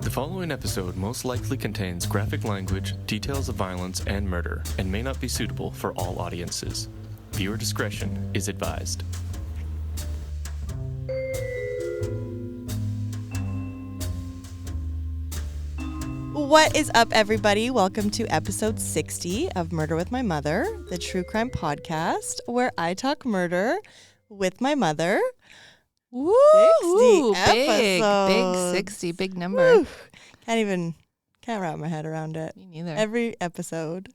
The following episode most likely contains graphic language, details of violence, and murder, and may not be suitable for all audiences. Viewer discretion is advised. What is up, everybody? Welcome to episode 60 of Murder with My Mother, the true crime podcast where I talk murder with my mother. Woo! 60 Big episodes. 60, big number. Woo. Can't wrap my head around it. Me neither. Every episode.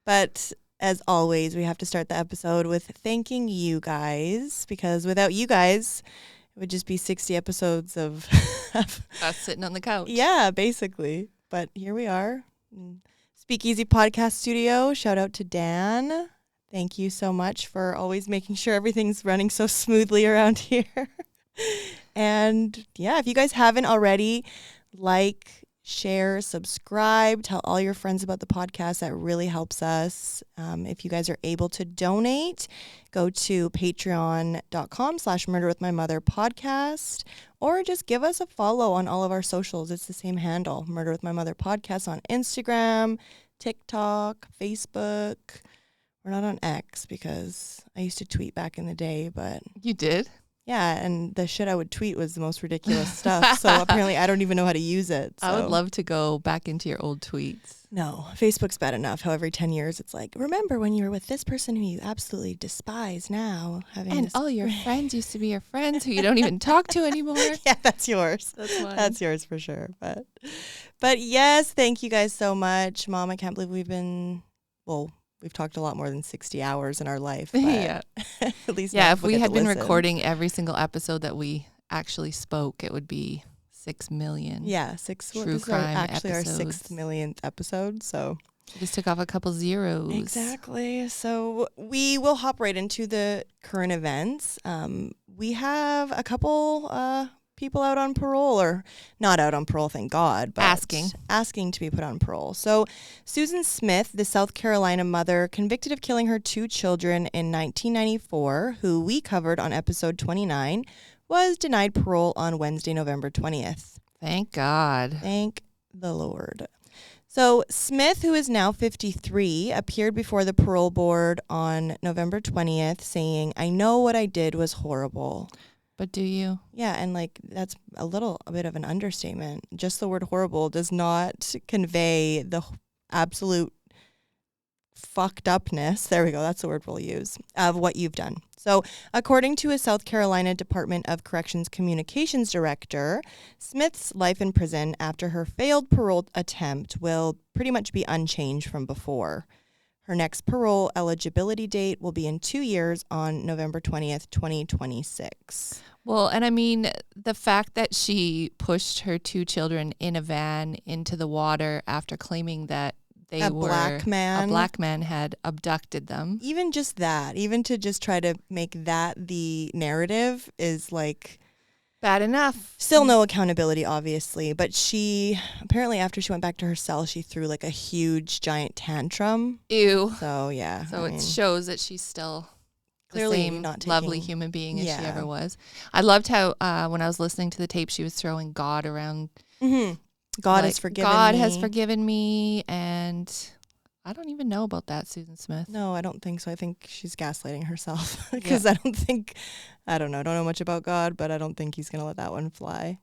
But as always, we have to start the episode with thanking you guys, because without you guys, it would just be 60 episodes of Us sitting on the couch. yeah, basically. But here we are. Speakeasy Podcast Studio. Shout out to Dan. Thank you so much for always making sure everything's running so smoothly around here. And yeah, if you guys haven't already, like, share, subscribe, tell all your friends about the podcast. That really helps us. If you guys are able to donate, go to patreon.com/murderwithmymotherpodcast, or just give us a follow on all of our socials. It's the same handle, Murder with My Mother Podcast, on Instagram, TikTok, Facebook. We're not on X because I used to tweet back in the day, but You did? yeah, and the shit I would tweet was the most ridiculous stuff. So apparently I don't even know how to use it. So. I would love to go back into your old tweets. No, Facebook's bad enough. How every 10 years it's like, remember when you were with this person who you absolutely despise now. And all your friends used to be your friends who you don't even talk to anymore. Yeah, that's yours. That's fine. That's yours for sure. But yes, thank you guys so much. Mom, I can't believe we've talked a lot more than 60 hours in our life. But Yeah. at least Yeah, now if people we get had to been listen. recording every single episode that we actually spoke, it would be 6 million. Yeah, True this is crime actually our episodes. 6th millionth episode. So We just took off a couple zeros. exactly. So we will hop right into the current events. We have a couple people out on parole, or not out on parole, thank God, but asking to be put on parole. So Susan Smith, the South Carolina mother convicted of killing her 2 children in 1994, who we covered on episode 29, was denied parole on Wednesday, November 20th. Thank God. Thank the Lord. So Smith, who is now 53, appeared before the parole board on November 20th saying, "I know what I did was horrible." But do you? Yeah, and like that's a bit of an understatement. Just the word horrible does not convey the absolute fucked upness. There we go. That's the word we'll use of what you've done. So according to a South Carolina Department of Corrections communications director, Smith's life in prison after her failed parole attempt will pretty much be unchanged from before. Her next parole eligibility date will be in 2 years on November 20th, 2026. Well, and I mean, the fact that she pushed her 2 children in a van into the water after claiming that a black man had abducted them. Even just that, even to just try to make that the narrative is like Bad enough. still no accountability, obviously. But she apparently, after she went back to her cell, she threw like a huge giant tantrum. Ew. So yeah. So it shows that she's still clearly the same not lovely human being as she ever was. I loved how when I was listening to the tape, she was throwing God around. Mm-hmm. God has forgiven me, and I don't even know about that, Susan Smith. No, I don't think so. I think she's gaslighting herself because I don't know much about God, but I don't think he's going to let that one fly.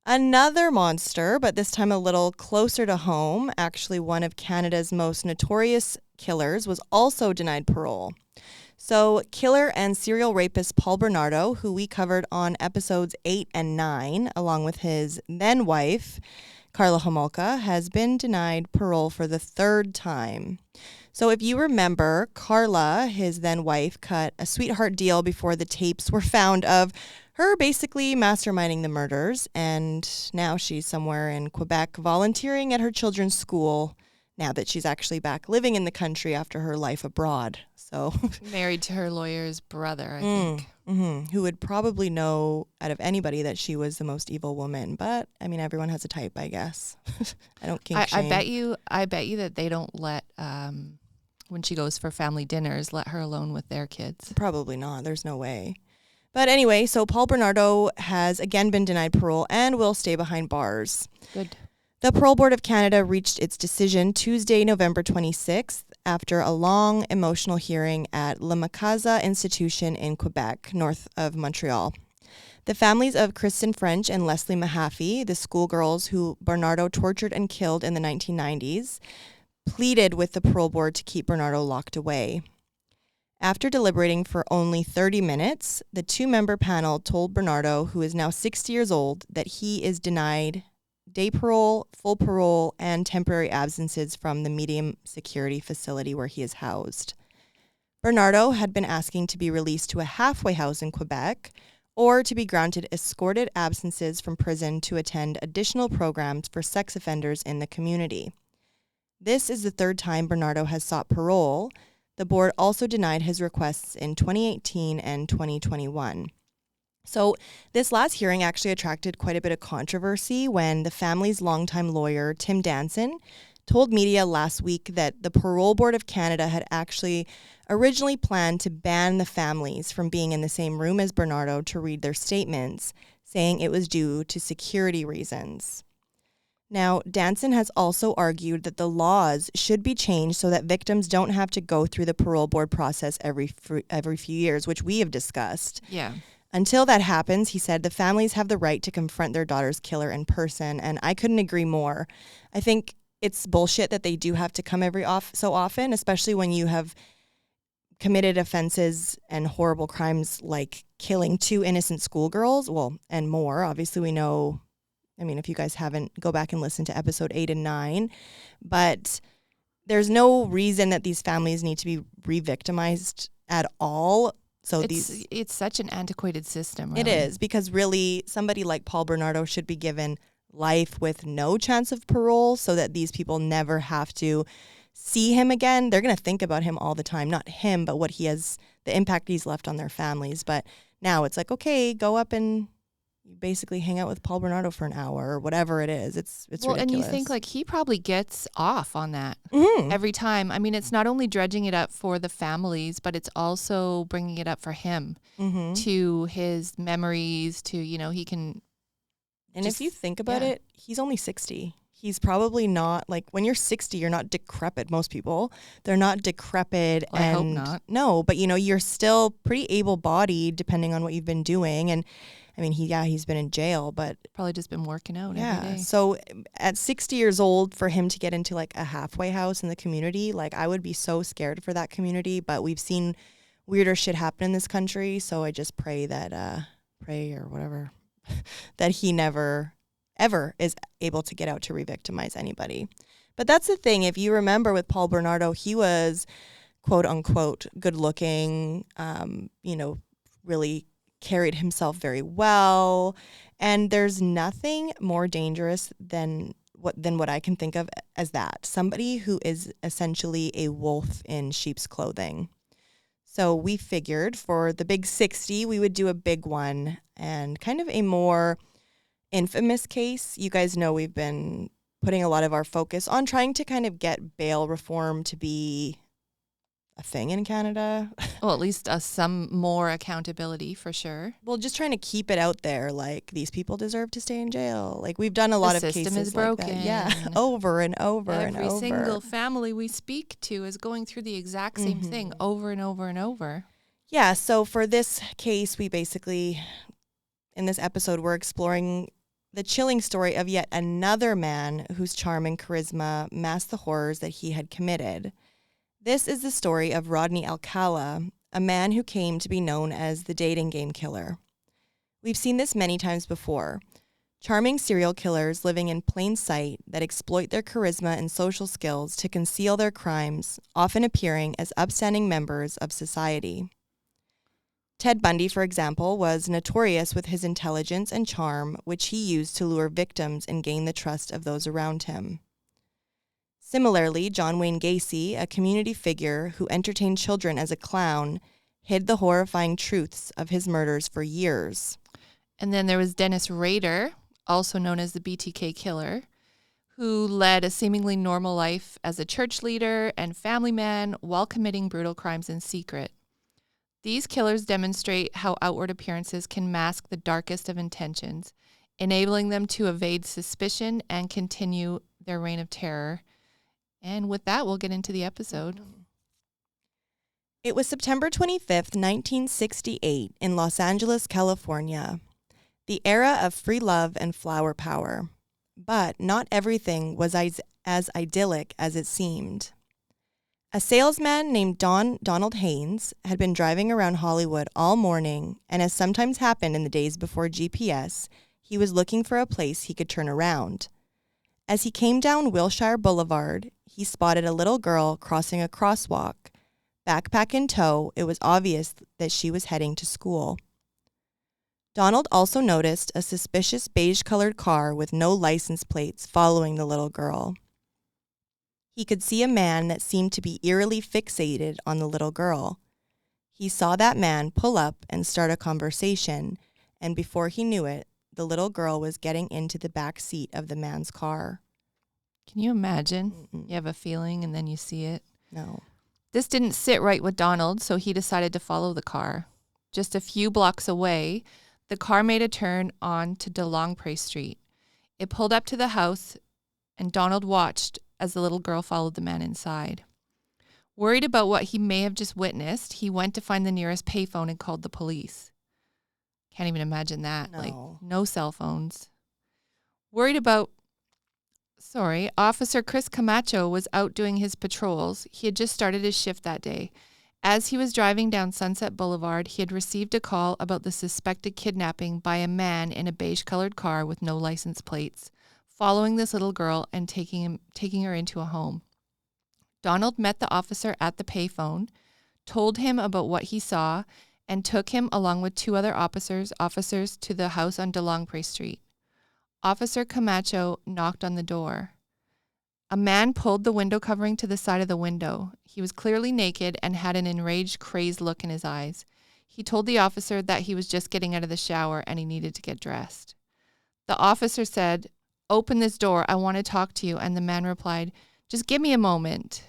Another monster, but this time a little closer to home, actually one of Canada's most notorious killers, was also denied parole. So killer and serial rapist Paul Bernardo, who we covered on episodes 8 and 9, along with his then wife, Karla Homolka, has been denied parole for the 3rd time. So if you remember, Karla, his then wife, cut a sweetheart deal before the tapes were found of her basically masterminding the murders, and now she's somewhere in Quebec volunteering at her children's school now that she's actually back living in the country after her life abroad. So married to her lawyer's brother, I think. Mm-hmm. Who would probably know out of anybody that she was the most evil woman. But I mean, everyone has a type, I guess. I don't kink shame. I bet you that they don't let when she goes for family dinners, let her alone with their kids. Probably not. There's no way. But anyway, so Paul Bernardo has again been denied parole and will stay behind bars. Good. The Parole Board of Canada reached its decision Tuesday, November 26th, after a long emotional hearing at La Macasa Institution in Quebec, north of Montreal. The families of Kristen French and Leslie Mahaffey, the schoolgirls who Bernardo tortured and killed in the 1990s, pleaded with the parole board to keep Bernardo locked away. After deliberating for only 30 minutes, the two-member panel told Bernardo, who is now 60 years old, that he is denied day parole, full parole, and temporary absences from the medium security facility where he is housed. Bernardo had been asking to be released to a halfway house in Quebec or to be granted escorted absences from prison to attend additional programs for sex offenders in the community. This is the third time Bernardo has sought parole. The board also denied his requests in 2018 and 2021. So this last hearing actually attracted quite a bit of controversy when the family's longtime lawyer, Tim Danson, told media last week that the Parole Board of Canada had actually originally planned to ban the families from being in the same room as Bernardo to read their statements, saying it was due to security reasons. Now, Danson has also argued that the laws should be changed so that victims don't have to go through the parole board process every few years, which we have discussed. Yeah. Until that happens, he said, the families have the right to confront their daughter's killer in person, and I couldn't agree more. I think it's bullshit that they do have to come so often, especially when you have committed offenses and horrible crimes like killing 2 innocent schoolgirls, and more. Obviously, we know, if you guys haven't, go back and listen to episode 8 and 9, but there's no reason that these families need to be re-victimized at all. So it's such an antiquated system. Really. It is, because really somebody like Paul Bernardo should be given life with no chance of parole so that these people never have to see him again. They're going to think about him all the time, not him, but what he has, the impact he's left on their families. But now it's like, okay, go up and basically hang out with Paul Bernardo for an hour or whatever it is. It's ridiculous. And you think like he probably gets off on that every time. It's not only dredging it up for the families, but it's also bringing it up for him to his memories, to, he can. And if you think about it, he's only 60. He's probably not, like, when you're 60, you're not decrepit. Most people, they're not decrepit. Well, I hope not. No, but you're still pretty able-bodied depending on what you've been doing. And he's been in jail, but probably just been working out every day. So at 60 years old, for him to get into like a halfway house in the community, like I would be so scared for that community. But we've seen weirder shit happen in this country, so I just pray that that he never ever is able to get out to re-victimize anybody. But that's the thing. If you remember with Paul Bernardo, he was quote unquote good looking, really carried himself very well, and there's nothing more dangerous than what I can think of as that. Somebody who is essentially a wolf in sheep's clothing. So we figured for the big 60, we would do a big one and kind of a more infamous case. You guys know we've been putting a lot of our focus on trying to kind of get bail reform to be a thing in Canada. Well, at least some more accountability for sure. Well, just trying to keep it out there, like these people deserve to stay in jail. Like we've done a lot of cases like that. The system is broken. Yeah, over and over and over. Every single family we speak to is going through the exact same thing over and over and over. Yeah, so for this case, we basically, in this episode, we're exploring the chilling story of yet another man whose charm and charisma masked the horrors that he had committed. This is the story of Rodney Alcala, a man who came to be known as the dating game killer. We've seen this many times before. Charming serial killers living in plain sight that exploit their charisma and social skills to conceal their crimes, often appearing as upstanding members of society. Ted Bundy, for example, was notorious with his intelligence and charm, which he used to lure victims and gain the trust of those around him. Similarly, John Wayne Gacy, a community figure who entertained children as a clown, hid the horrifying truths of his murders for years. And then there was Dennis Rader, also known as the BTK killer, who led a seemingly normal life as a church leader and family man while committing brutal crimes in secret. These killers demonstrate how outward appearances can mask the darkest of intentions, enabling them to evade suspicion and continue their reign of terror. And with that, we'll get into the episode. It was September 25th, 1968, in Los Angeles, California. The era of free love and flower power. But not everything was as idyllic as it seemed. A salesman named Donald Haynes had been driving around Hollywood all morning, and as sometimes happened in the days before GPS, he was looking for a place he could turn around. As he came down Wilshire Boulevard, he spotted a little girl crossing a crosswalk. Backpack in tow, it was obvious that she was heading to school. Donald also noticed a suspicious beige-colored car with no license plates following the little girl. He could see a man that seemed to be eerily fixated on the little girl. He saw that man pull up and start a conversation, and before he knew it, the little girl was getting into the back seat of the man's car. Can you imagine? You have a feeling and then you see it? No. This didn't sit right with Donald, so he decided to follow the car. Just a few blocks away, the car made a turn on to DeLongpre Street. It pulled up to the house, and Donald watched as the little girl followed the man inside. Worried about what he may have just witnessed, he went to find the nearest payphone and called the police. Can't even imagine that. No. No cell phones. Officer Chris Camacho was out doing his patrols. He had just started his shift that day. As he was driving down Sunset Boulevard, he had received a call about the suspected kidnapping by a man in a beige-colored car with no license plates, following this little girl and taking her into a home. Donald met the officer at the payphone, told him about what he saw, and took him along with two other officers to the house on DeLongpre Street. Officer Camacho knocked on the door. A man pulled the window covering to the side of the window. He was clearly naked and had an enraged, crazed look in his eyes. He told the officer that he was just getting out of the shower and he needed to get dressed. The officer said, "Open this door, I want to talk to you," and the man replied, "Just give me a moment."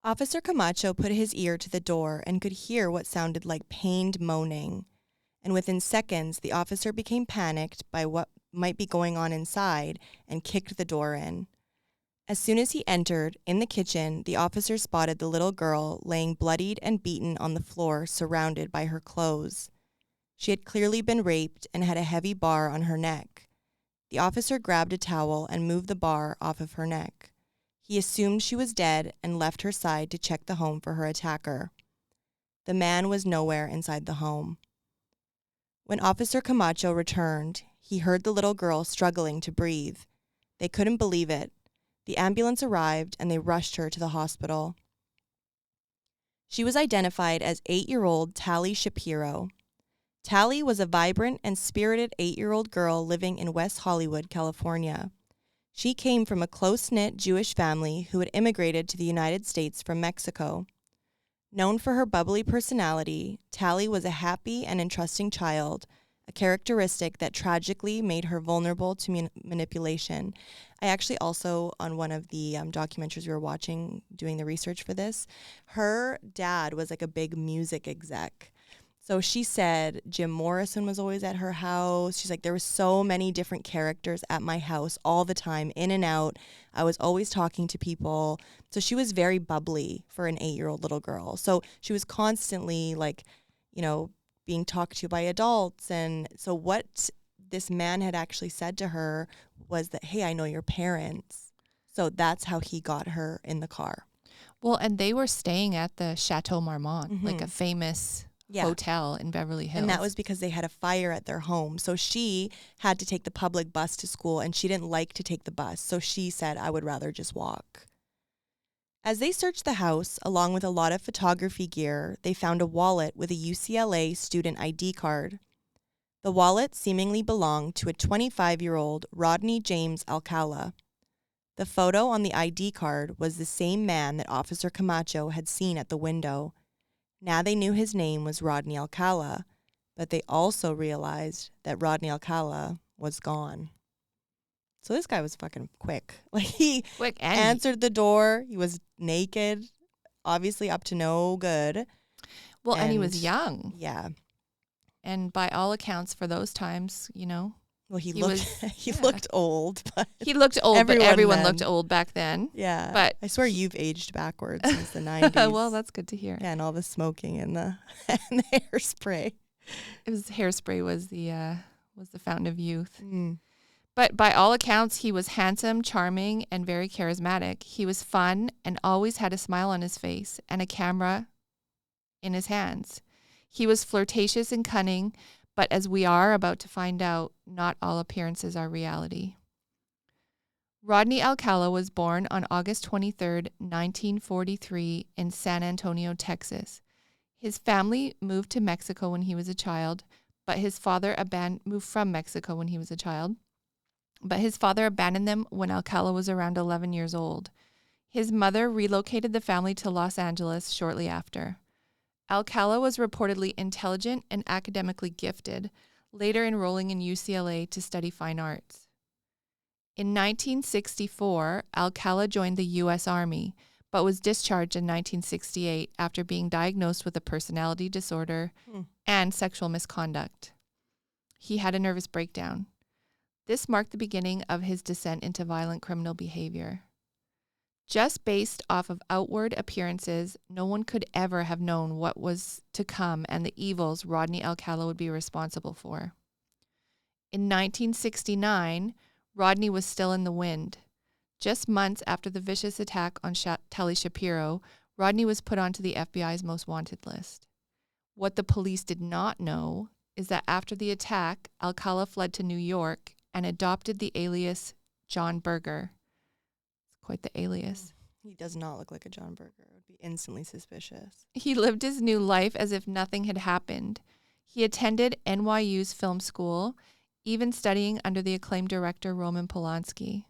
Officer Camacho put his ear to the door and could hear what sounded like pained moaning. And within seconds, the officer became panicked by what might be going on inside and kicked the door in. As soon as he entered, in the kitchen, the officer spotted the little girl laying bloodied and beaten on the floor, surrounded by her clothes. She had clearly been raped and had a heavy bar on her neck. The officer grabbed a towel and moved the bar off of her neck. He assumed she was dead and left her side to check the home for her attacker. The man was nowhere inside the home. When Officer Camacho returned, he heard the little girl struggling to breathe. They couldn't believe it. The ambulance arrived and they rushed her to the hospital. She was identified as 8-year-old Tally Shapiro. Tally was a vibrant and spirited 8-year-old girl living in West Hollywood, California. She came from a close-knit Jewish family who had immigrated to the United States from Mexico. Known for her bubbly personality, Tally was a happy and entrusting child, a characteristic that tragically made her vulnerable to manipulation. I actually also, on one of the documentaries we were watching, doing the research for this, her dad was like a big music exec. So she said Jim Morrison was always at her house. She's like, there were so many different characters at my house all the time, in and out. I was always talking to people. So she was very bubbly for an 8-year-old little girl. So she was constantly being talked to by adults. And so what this man had actually said to her was that, hey, I know your parents. So that's how he got her in the car. Well, and they were staying at the Chateau Marmont, like a famous hotel in Beverly Hills. And that was because they had a fire at their home. So she had to take the public bus to school, and she didn't like to take the bus. So she said, I would rather just walk. As they searched the house, along with a lot of photography gear, they found a wallet with a UCLA student ID card. The wallet seemingly belonged to a 25-year-old Rodney James Alcala. The photo on the ID card was the same man that Officer Camacho had seen at the window. Now they knew his name was Rodney Alcala, but they also realized that Rodney Alcala was gone. So this guy was fucking quick. Like, he answered the door. He was naked, obviously up to no good. Well, and he was young. Yeah. And by all accounts, for those times, well, he looked old, but he looked old, but everyone looked old back then. Yeah. But I swear you've aged backwards since the 90s. Well, that's good to hear. Yeah, and all the smoking and the hairspray. It was hairspray was the fountain of youth. But by all accounts, he was handsome, charming, and very charismatic. He was fun and always had a smile on his face and a camera in his hands. He was flirtatious and cunning, but as we are about to find out, not all appearances are reality. Rodney Alcala was born on August 23rd, 1943 in San Antonio, Texas. His family moved to Mexico when he was a child, but his father moved from Mexico when he was a child. But his father abandoned them when Alcala was around 11 years old. His mother relocated the family to Los Angeles shortly after. Alcala was reportedly intelligent and academically gifted, later enrolling in UCLA to study fine arts. In 1964, Alcala joined the U.S. Army, but was discharged in 1968 after being diagnosed with a personality disorder and sexual misconduct. He had a nervous breakdown. This marked the beginning of his descent into violent criminal behavior. Just based off of outward appearances, no one could ever have known what was to come and the evils Rodney Alcala would be responsible for. In 1969, Rodney was still in the wind. Just months after the vicious attack on Tali Shapiro, Rodney was put onto the FBI's most wanted list. What the police did not know is that after the attack, Alcala fled to New York and adopted the alias John Berger. It's quite the alias. He does not look like a John Berger. It would be instantly suspicious. He lived his new life as if nothing had happened. He attended NYU's film school, even studying under the acclaimed director Roman Polanski.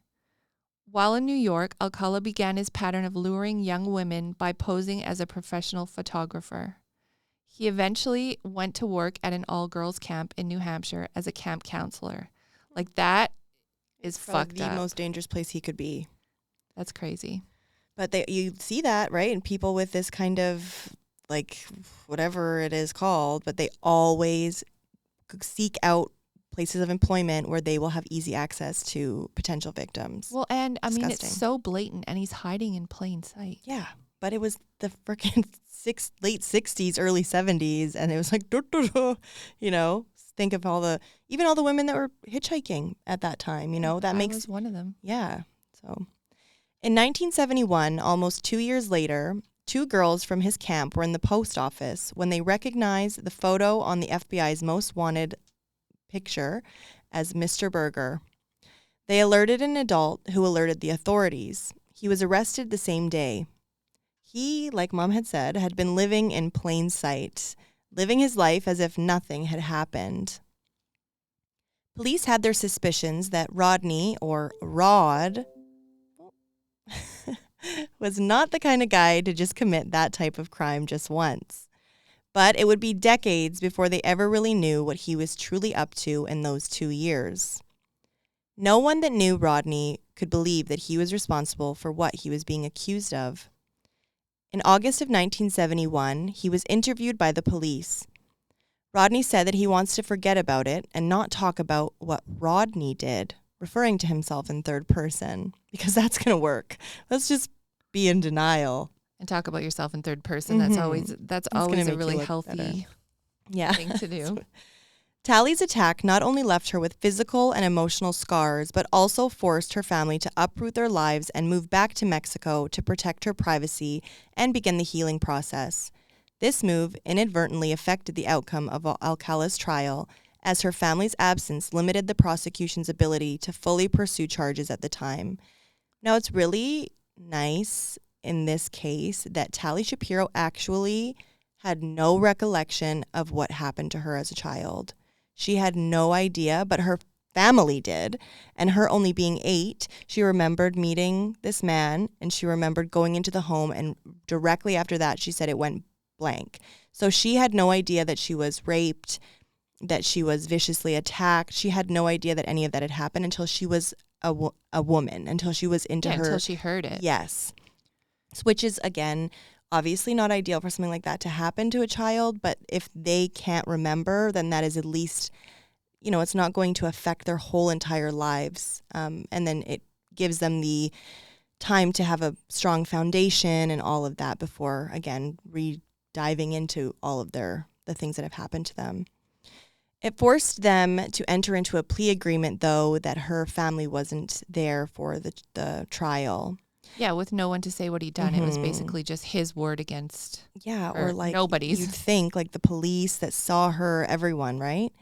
While in New York, Alcala began his pattern of luring young women by posing as a professional photographer. He eventually went to work at an all-girls camp in New Hampshire as a camp counselor. Like, that is fucked up. The most dangerous place he could be. That's crazy. But you see that, right? And people with this kind of, like, whatever it is called, but they always seek out places of employment where they will have easy access to potential victims. Well, and I mean, it's so blatant, and he's hiding in plain sight. Yeah, but it was the freaking late 60s, early 70s, and it was like, think of even all the women that were hitchhiking at that time, that makes... I was one of them. Yeah, so... In 1971, almost 2 years later, 2 girls from his camp were in the post office when they recognized the photo on the FBI's most wanted picture as Mr. Berger. They alerted an adult who alerted the authorities. He was arrested the same day. He, like Mom had said, had been living in plain sight, living his life as if nothing had happened. Police had their suspicions that Rodney, or Rod, was not the kind of guy to just commit that type of crime just once. But it would be decades before they ever really knew what he was truly up to in those 2 years. No one that knew Rodney could believe that he was responsible for what he was being accused of. In August of 1971, he was interviewed by the police. Rodney said that he wants to forget about it and not talk about what Rodney did, referring to himself in third person, because that's going to work. Let's just be in denial. And talk about yourself in third person. That's always a really healthy thing to do. Tali's attack not only left her with physical and emotional scars, but also forced her family to uproot their lives and move back to Mexico to protect her privacy and begin the healing process. This move inadvertently affected the outcome of Alcala's trial, as her family's absence limited the prosecution's ability to fully pursue charges at the time. Now, it's really nice in this case that Tali Shapiro actually had no recollection of what happened to her as a child. She had no idea, but her family did. And her only being 8, she remembered meeting this man, and she remembered going into the home, and directly after that, she said it went blank. So she had no idea that she was raped, that she was viciously attacked. She had no idea that any of that had happened until she was a woman, until she was into her... until she heard it. Yes. Which is, again, Obviously not ideal for something like that to happen to a child, but if they can't remember, then that is at least, it's not going to affect their whole entire lives. And then it gives them the time to have a strong foundation and all of that before, again, diving into all of the things that have happened to them. It forced them to enter into a plea agreement, though, that her family wasn't there for the trial. Yeah, with no one to say what he'd done. It was basically just his word against or like nobody's. You'd think like the police that saw her, everyone, right?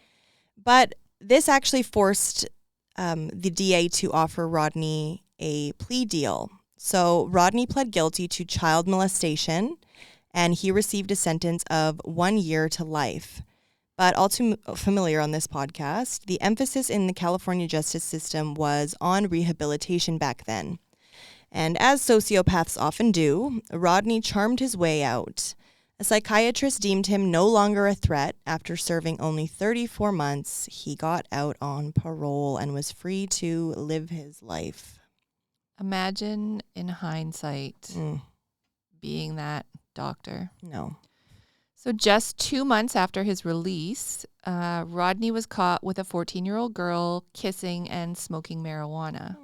But this actually forced the DA to offer Rodney a plea deal. So Rodney pled guilty to child molestation, and he received a sentence of 1 year to life. But all too familiar on this podcast, the emphasis in the California justice system was on rehabilitation back then. And as sociopaths often do, Rodney charmed his way out. A psychiatrist deemed him no longer a threat. After serving only 34 months, he got out on parole and was free to live his life. Imagine in hindsight being that doctor. No. So just 2 months after his release, Rodney was caught with a 14-year-old girl kissing and smoking marijuana.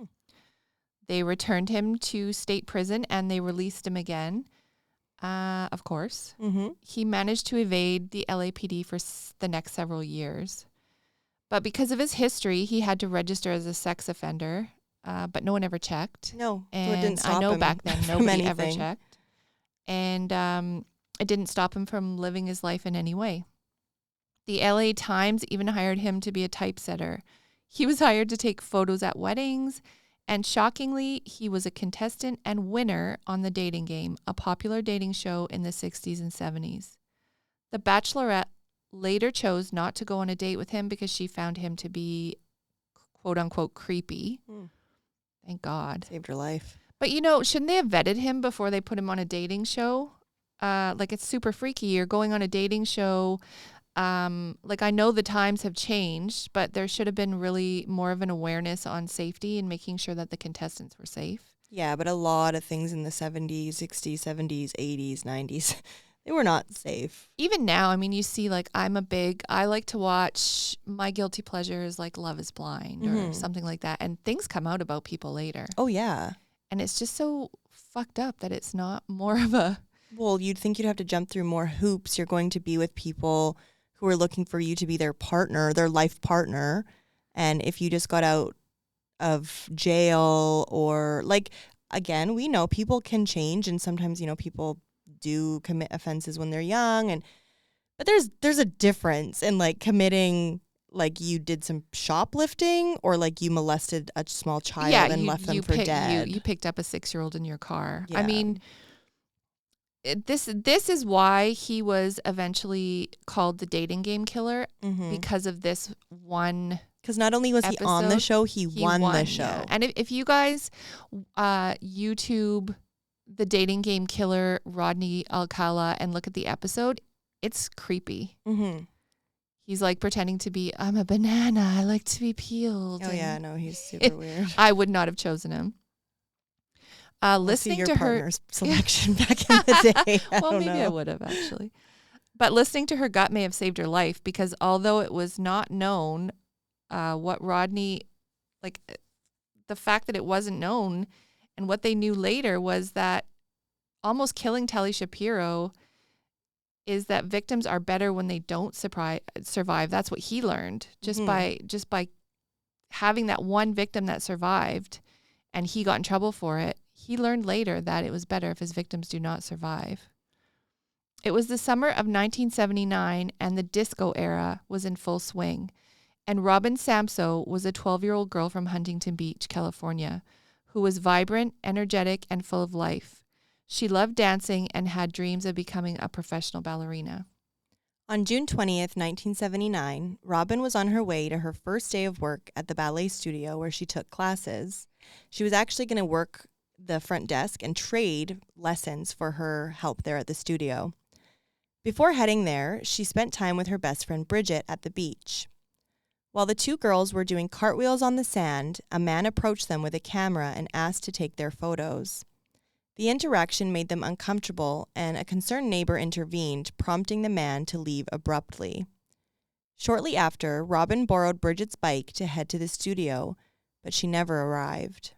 They returned him to state prison and they released him again, of course. He managed to evade the LAPD for the next several years. But because of his history, he had to register as a sex offender, but no one ever checked. No, and so it didn't stop I know him back then from nobody anything. ever checked. And it didn't stop him from living his life in any way. The LA Times even hired him to be a typesetter. He was hired to take photos at weddings, and shockingly, he was a contestant and winner on The Dating Game, a popular dating show in the 60s and 70s. The Bachelorette later chose not to go on a date with him because she found him to be, quote unquote, creepy. Thank God. Saved her life. But, shouldn't they have vetted him before they put him on a dating show? It's super freaky. You're going on a dating show. I know the times have changed, but there should have been really more of an awareness on safety and making sure that the contestants were safe. Yeah, but a lot of things in the 70s, 60s, 70s, 80s, 90s, they were not safe. Even now, you see, I like to watch my guilty pleasures like Love is Blind or something like that. And things come out about people later. Oh, yeah. And it's just so fucked up that it's not more of a... Well, you'd think you'd have to jump through more hoops. You're going to be with people who are looking for you to be their partner, their life partner. And if you just got out of jail or again, we know people can change, and sometimes, people do commit offenses when they're young. But there's a difference in committing, you did some shoplifting or you molested a small child and left them for dead. You picked up a 6-year-old in your car. Yeah. This is why he was eventually called the Dating Game Killer, because of this one. Because not only was episode, he on the show, he won the show. Yeah. And if you guys YouTube the Dating Game Killer Rodney Alcala and look at the episode, it's creepy. He's pretending to be, I'm a banana, I like to be peeled. Oh yeah, no, he's super weird. I would not have chosen him. Listening your to partner's selection back in the day. I would have actually. But listening to her gut may have saved her life, because although it was not known what Rodney, the fact that it wasn't known, and what they knew later was that almost killing Telly Shapiro is that victims are better when they don't survive. That's what he learned just by having that one victim that survived, and he got in trouble for it. He learned later that it was better if his victims do not survive. It was the summer of 1979, and the disco era was in full swing. And Robin Samso was a 12-year-old girl from Huntington Beach, California, who was vibrant, energetic, and full of life. She loved dancing and had dreams of becoming a professional ballerina. On June 20th, 1979, Robin was on her way to her first day of work at the ballet studio where she took classes. She was actually going to work the front desk and trade lessons for her help there at the studio. Before heading there, she spent time with her best friend Bridget at the beach. While the two girls were doing cartwheels on the sand, a man approached them with a camera and asked to take their photos. The interaction made them uncomfortable, and a concerned neighbor intervened, prompting the man to leave abruptly. Shortly after, Robin borrowed Bridget's bike to head to the studio, but she never arrived.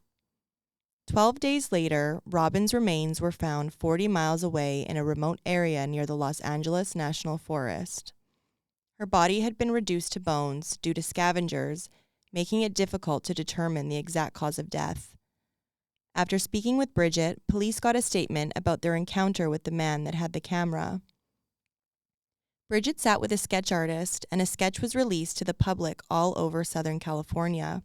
12 days later, Robin's remains were found 40 miles away in a remote area near the Los Angeles National Forest. Her body had been reduced to bones due to scavengers, making it difficult to determine the exact cause of death. After speaking with Bridget, police got a statement about their encounter with the man that had the camera. Bridget sat with a sketch artist, and a sketch was released to the public all over Southern California.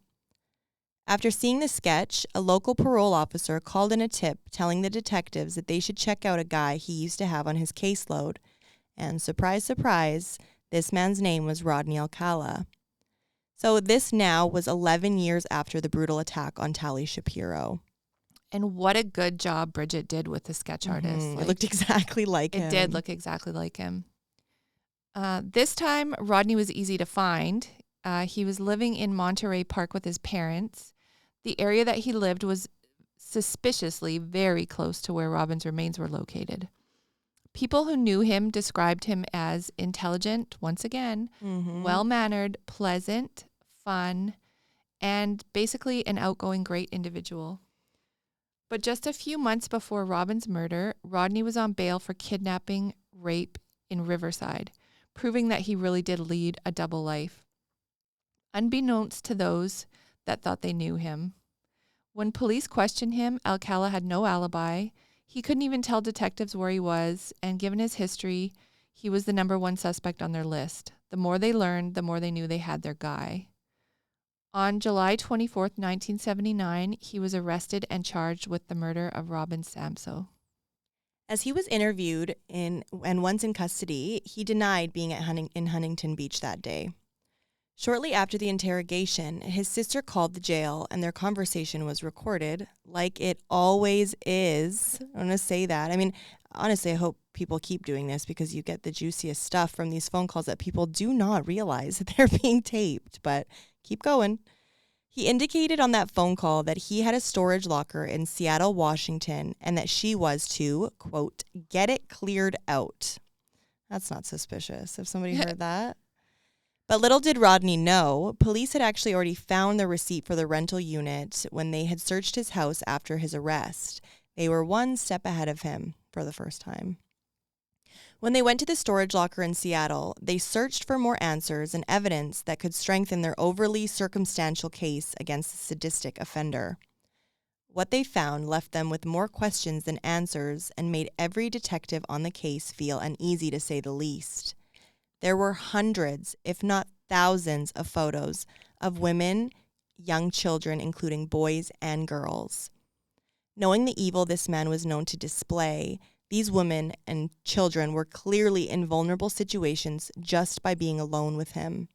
After seeing the sketch, a local parole officer called in a tip telling the detectives that they should check out a guy he used to have on his caseload. And surprise, surprise, this man's name was Rodney Alcala. So this now was 11 years after the brutal attack on Tali Shapiro. And what a good job Bridget did with the sketch artist. It looked exactly like him. It did look exactly like him. This time, Rodney was easy to find. He was living in Monterey Park with his parents. The area that he lived was suspiciously very close to where Robin's remains were located. People who knew him described him as intelligent, once again, well-mannered, pleasant, fun, and basically an outgoing, great individual. But just a few months before Robin's murder, Rodney was on bail for kidnapping, rape in Riverside, proving that he really did lead a double life. Unbeknownst to those that thought they knew him. When police questioned him, Alcala had no alibi. He couldn't even tell detectives where he was, and given his history, he was the number one suspect on their list. The more they learned, the more they knew they had their guy. On July 24th, 1979, he was arrested and charged with the murder of Robin Samso. As he was interviewed and once in custody, he denied being in Huntington Beach that day. Shortly after the interrogation, his sister called the jail and their conversation was recorded, like it always is. I want to say that. I mean, honestly, I hope people keep doing this because you get the juiciest stuff from these phone calls that people do not realize that they're being taped, but keep going. He indicated on that phone call that he had a storage locker in Seattle, Washington, and that she was to, quote, get it cleared out. That's not suspicious. If somebody heard that. But little did Rodney know, police had actually already found the receipt for the rental unit when they had searched his house after his arrest. They were one step ahead of him for the first time. When they went to the storage locker in Seattle, they searched for more answers and evidence that could strengthen their overly circumstantial case against the sadistic offender. What they found left them with more questions than answers and made every detective on the case feel uneasy, to say the least. There were hundreds, if not thousands, of photos of women, young children, including boys and girls. Knowing the evil this man was known to display, these women and children were clearly in vulnerable situations just by being alone with him.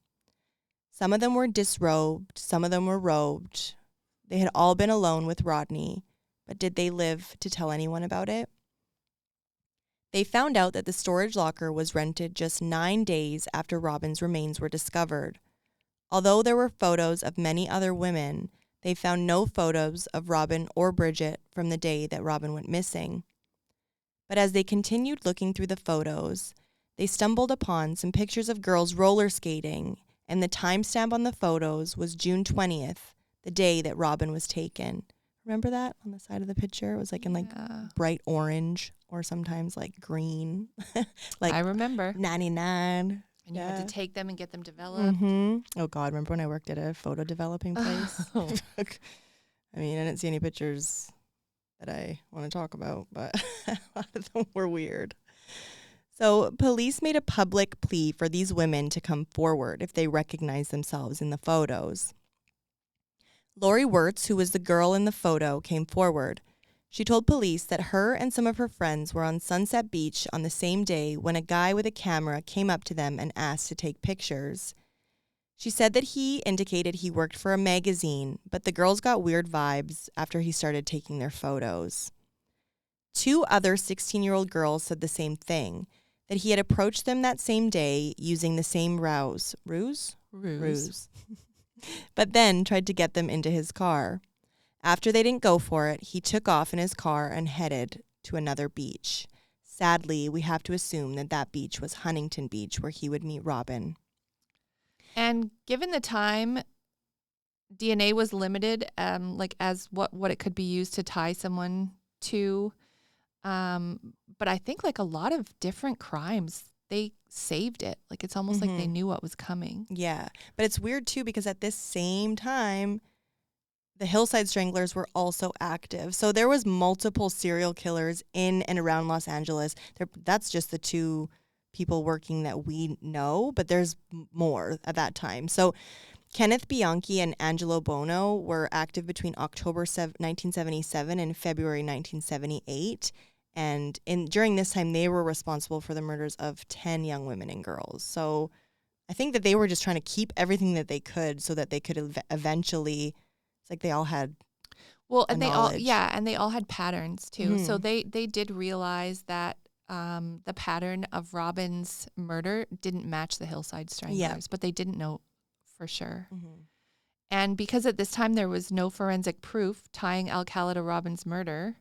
Some of them were disrobed, some of them were robed. They had all been alone with Rodney, but did they live to tell anyone about it? They found out that the storage locker was rented just 9 days after Robin's remains were discovered. Although there were photos of many other women, they found no photos of Robin or Bridget from the day that Robin went missing. But as they continued looking through the photos, they stumbled upon some pictures of girls roller skating, and the timestamp on the photos was June 20th, the day that Robin was taken. Remember that on the side of the picture? It was like in like bright orange or sometimes like green. Like I remember. 99. And you had to take them and get them developed. Oh, God. Remember when I worked at a photo developing place? I mean, I didn't see any pictures that I want to talk about, but a lot of them were weird. So police made a public plea for these women to come forward if they recognized themselves in the photos. Lori Wirtz, who was the girl in the photo, came forward. She told police that her and some of her friends were on Sunset Beach on the same day when a guy with a camera came up to them and asked to take pictures. She said that he indicated he worked for a magazine, but the girls got weird vibes after he started taking their photos. 2 other 16-year-old girls said the same thing, that he had approached them that same day using the same ruse, but then tried to get them into his car. After they didn't go for it, he took off in his car and headed to another beach. Sadly, we have to assume that that beach was Huntington Beach, where he would meet Robin. And given the time, DNA was limited, as what it could be used to tie someone to. But I think like a lot of different crimes, they saved it. Like it's almost like they knew what was coming. Yeah. But it's weird too, because at this same time, the Hillside Stranglers were also active. So there was multiple serial killers in and around Los Angeles. That's just the two people working that we know, but there's more at that time. So Kenneth Bianchi and Angelo Bono were active between October 1977 and February 1978. And during this time, they were responsible for the murders of 10 young women and girls. So I think that they were just trying to keep everything that they could so that they could eventually, it's like they all had and they all had patterns too. So they did realize that the pattern of Robin's murder didn't match the Hillside Stranglers, but they didn't know for sure. And because at this time there was no forensic proof tying Alcala to Robin's murder,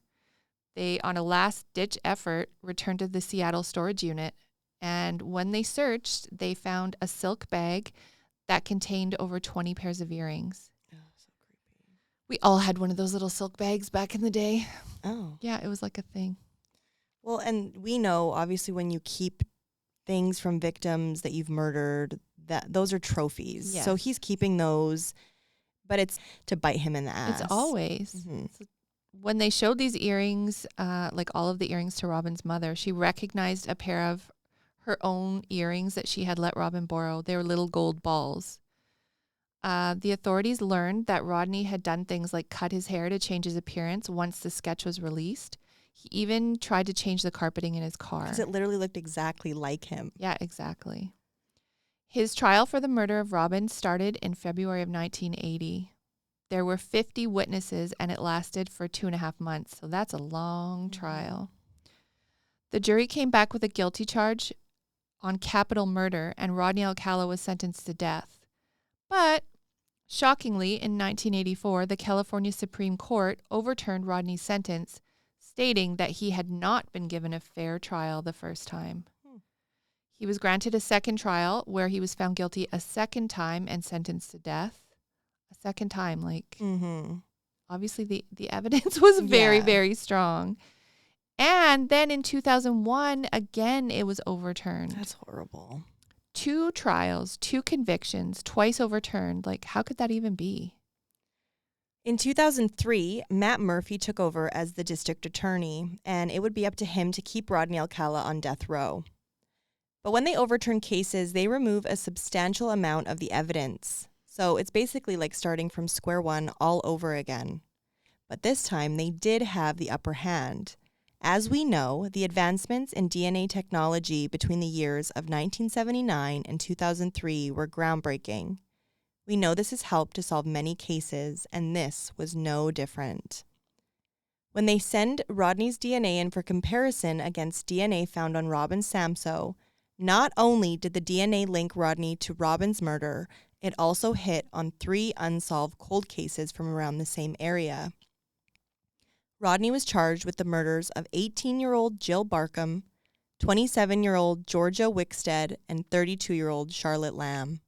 they, on a last-ditch effort, returned to the Seattle storage unit. And when they searched, they found a silk bag that contained over 20 pairs of earrings. Oh, so creepy. We all had one of those little silk bags back in the day. Oh. Yeah, it was like a thing. Well, and we know, obviously, when you keep things from victims that you've murdered, that those are trophies. Yes. So he's keeping those, but it's to bite him in the ass. It's always. When they showed these earrings, like all of the earrings to Robin's mother, she recognized a pair of her own earrings that she had let Robin borrow. They were little gold balls. The authorities learned that Rodney had done things like cut his hair to change his appearance once the sketch was released. He even tried to change the carpeting in his car. Because it literally looked exactly like him. Yeah, exactly. His trial for the murder of Robin started in February of 1980. There were 50 witnesses, and it lasted for 2.5 months. So that's a long trial. The jury came back with a guilty charge on capital murder, and Rodney Alcala was sentenced to death. But shockingly, in 1984, the California Supreme Court overturned Rodney's sentence, stating that he had not been given a fair trial the first time. He was granted a second trial where he was found guilty a second time and sentenced to death. A second time, obviously the evidence was very, very strong. And then in 2001, again, it was overturned. That's horrible. 2 trials, 2 convictions, twice overturned. Like, how could that even be? In 2003, Matt Murphy took over as the district attorney, and it would be up to him to keep Rodney Alcala on death row. But when they overturn cases, they remove a substantial amount of the evidence. So it's basically like starting from square one all over again. But this time, they did have the upper hand. As we know, the advancements in DNA technology between the years of 1979 and 2003 were groundbreaking. We know this has helped to solve many cases, and this was no different. When they send Rodney's DNA in for comparison against DNA found on Robin Samso, not only did the DNA link Rodney to Robin's murder, it also hit on 3 unsolved cold cases from around the same area. Rodney was charged with the murders of 18-year-old Jill Barkham, 27-year-old Georgia Wickstead, and 32-year-old Charlotte Lamb.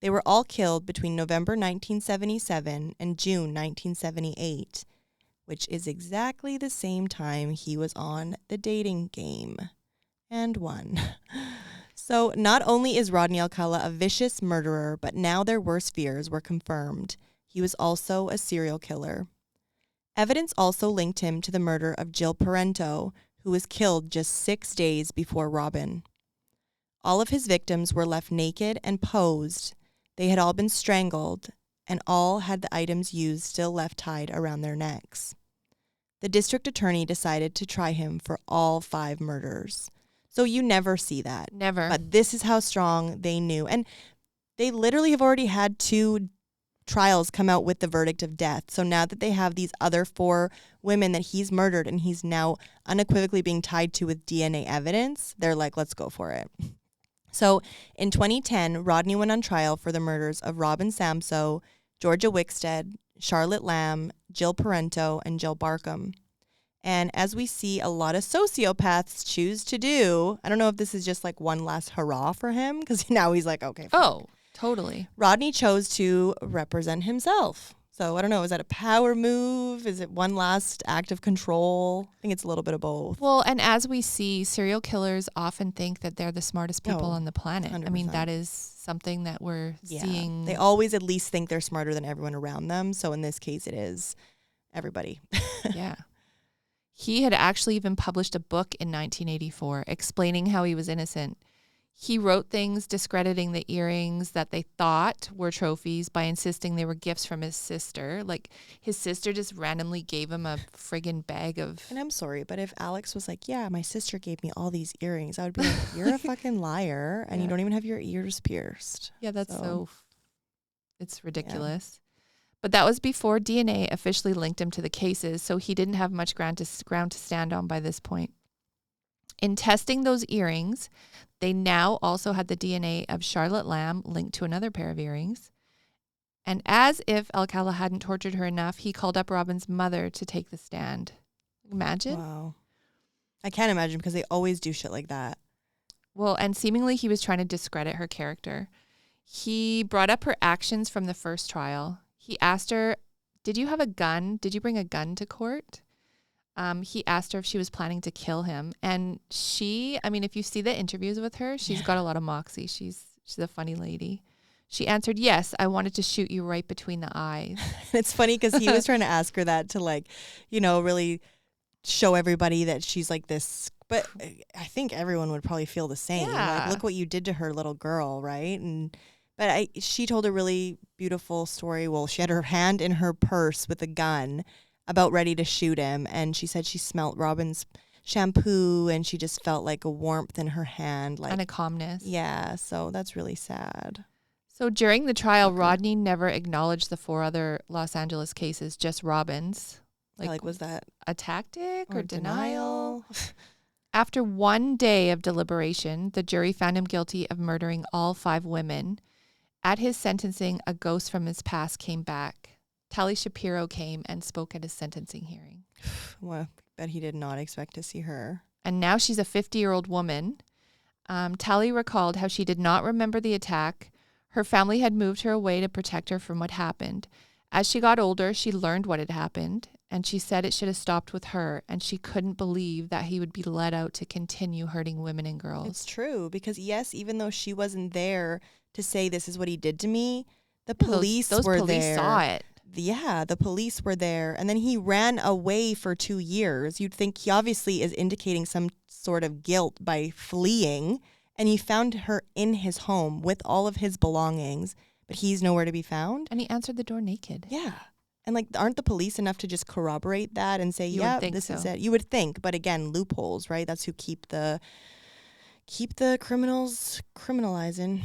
They were all killed between November 1977 and June 1978, which is exactly the same time he was on the dating game and won. So not only is Rodney Alcala a vicious murderer, but now their worst fears were confirmed. He was also a serial killer. Evidence also linked him to the murder of Jill Parento, who was killed just 6 days before Robin. All of his victims were left naked and posed. They had all been strangled, and all had the items used still left tied around their necks. The district attorney decided to try him for all 5 murders. So you never see that. Never. But this is how strong they knew. And they literally have already had 2 trials come out with the verdict of death. So now that they have these other 4 women that he's murdered and he's now unequivocally being tied to with DNA evidence, they're like, let's go for it. So in 2010, Rodney went on trial for the murders of Robin Samso, Georgia Wickstead, Charlotte Lamb, Jill Parento, and Jill Barkham. And as we see a lot of sociopaths choose to do, I don't know if this is just like one last hurrah for him, because now he's like, okay. Oh, totally. Rodney chose to represent himself. So I don't know, is that a power move? Is it one last act of control? I think it's a little bit of both. Well, and as we see, serial killers often think that they're the smartest people on the planet. 100%. I mean, that is something that we're seeing. They always at least think they're smarter than everyone around them. So in this case, it is everybody. Yeah. He had actually even published a book in 1984 explaining how he was innocent. He wrote things discrediting the earrings that they thought were trophies by insisting they were gifts from his sister. Like, his sister just randomly gave him a friggin' bag of... And I'm sorry, but if Alex was like, yeah, my sister gave me all these earrings, I would be like, you're a fucking liar, and you don't even have your ears pierced. Yeah, that's it's ridiculous. Yeah. But that was before DNA officially linked him to the cases, so he didn't have much ground to stand on by this point. In testing those earrings, they now also had the DNA of Charlotte Lamb linked to another pair of earrings. And as if Alcala hadn't tortured her enough, he called up Robin's mother to take the stand. Imagine. Wow. I can't imagine, because they always do shit like that. Well, and seemingly he was trying to discredit her character. He brought up her actions from the first trial. He asked her, did you have a gun? Did you bring a gun to court? He asked her if she was planning to kill him. And she, I mean, if you see the interviews with her, she's got a lot of moxie. She's a funny lady. She answered, yes, I wanted to shoot you right between the eyes. It's funny because he was trying to ask her that to, like, you know, really show everybody that she's like this. But I think everyone would probably feel the same. Yeah. Like, look what you did to her little girl, right? But she told a really beautiful story. Well, she had her hand in her purse with a gun, about ready to shoot him, and she said she smelt Robin's shampoo, and she just felt like a warmth in her hand, like, and a calmness. Yeah, so that's really sad. So during the trial, Rodney never acknowledged the 4 other Los Angeles cases, just Robin's. Like was that a tactic or denial? After 1 day of deliberation, the jury found him guilty of murdering all 5 women. At his sentencing, a ghost from his past came back. Tally Shapiro came and spoke at his sentencing hearing. Well, I bet he did not expect to see her. And now she's a 50-year-old woman. Tally recalled how she did not remember the attack. Her family had moved her away to protect her from what happened. As she got older, she learned what had happened, and she said it should have stopped with her, and she couldn't believe that he would be let out to continue hurting women and girls. It's true, because yes, even though she wasn't there to say this is what he did to me, the police were there. Those police saw it. Yeah, the police were there. And then he ran away for 2 years. You'd think he obviously is indicating some sort of guilt by fleeing. And he found her in his home with all of his belongings, but he's nowhere to be found. And he answered the door naked. Yeah. And like, aren't the police enough to just corroborate that and say, yeah, this is it? You would think. But again, loopholes, right? That's who keep the criminals criminalizing.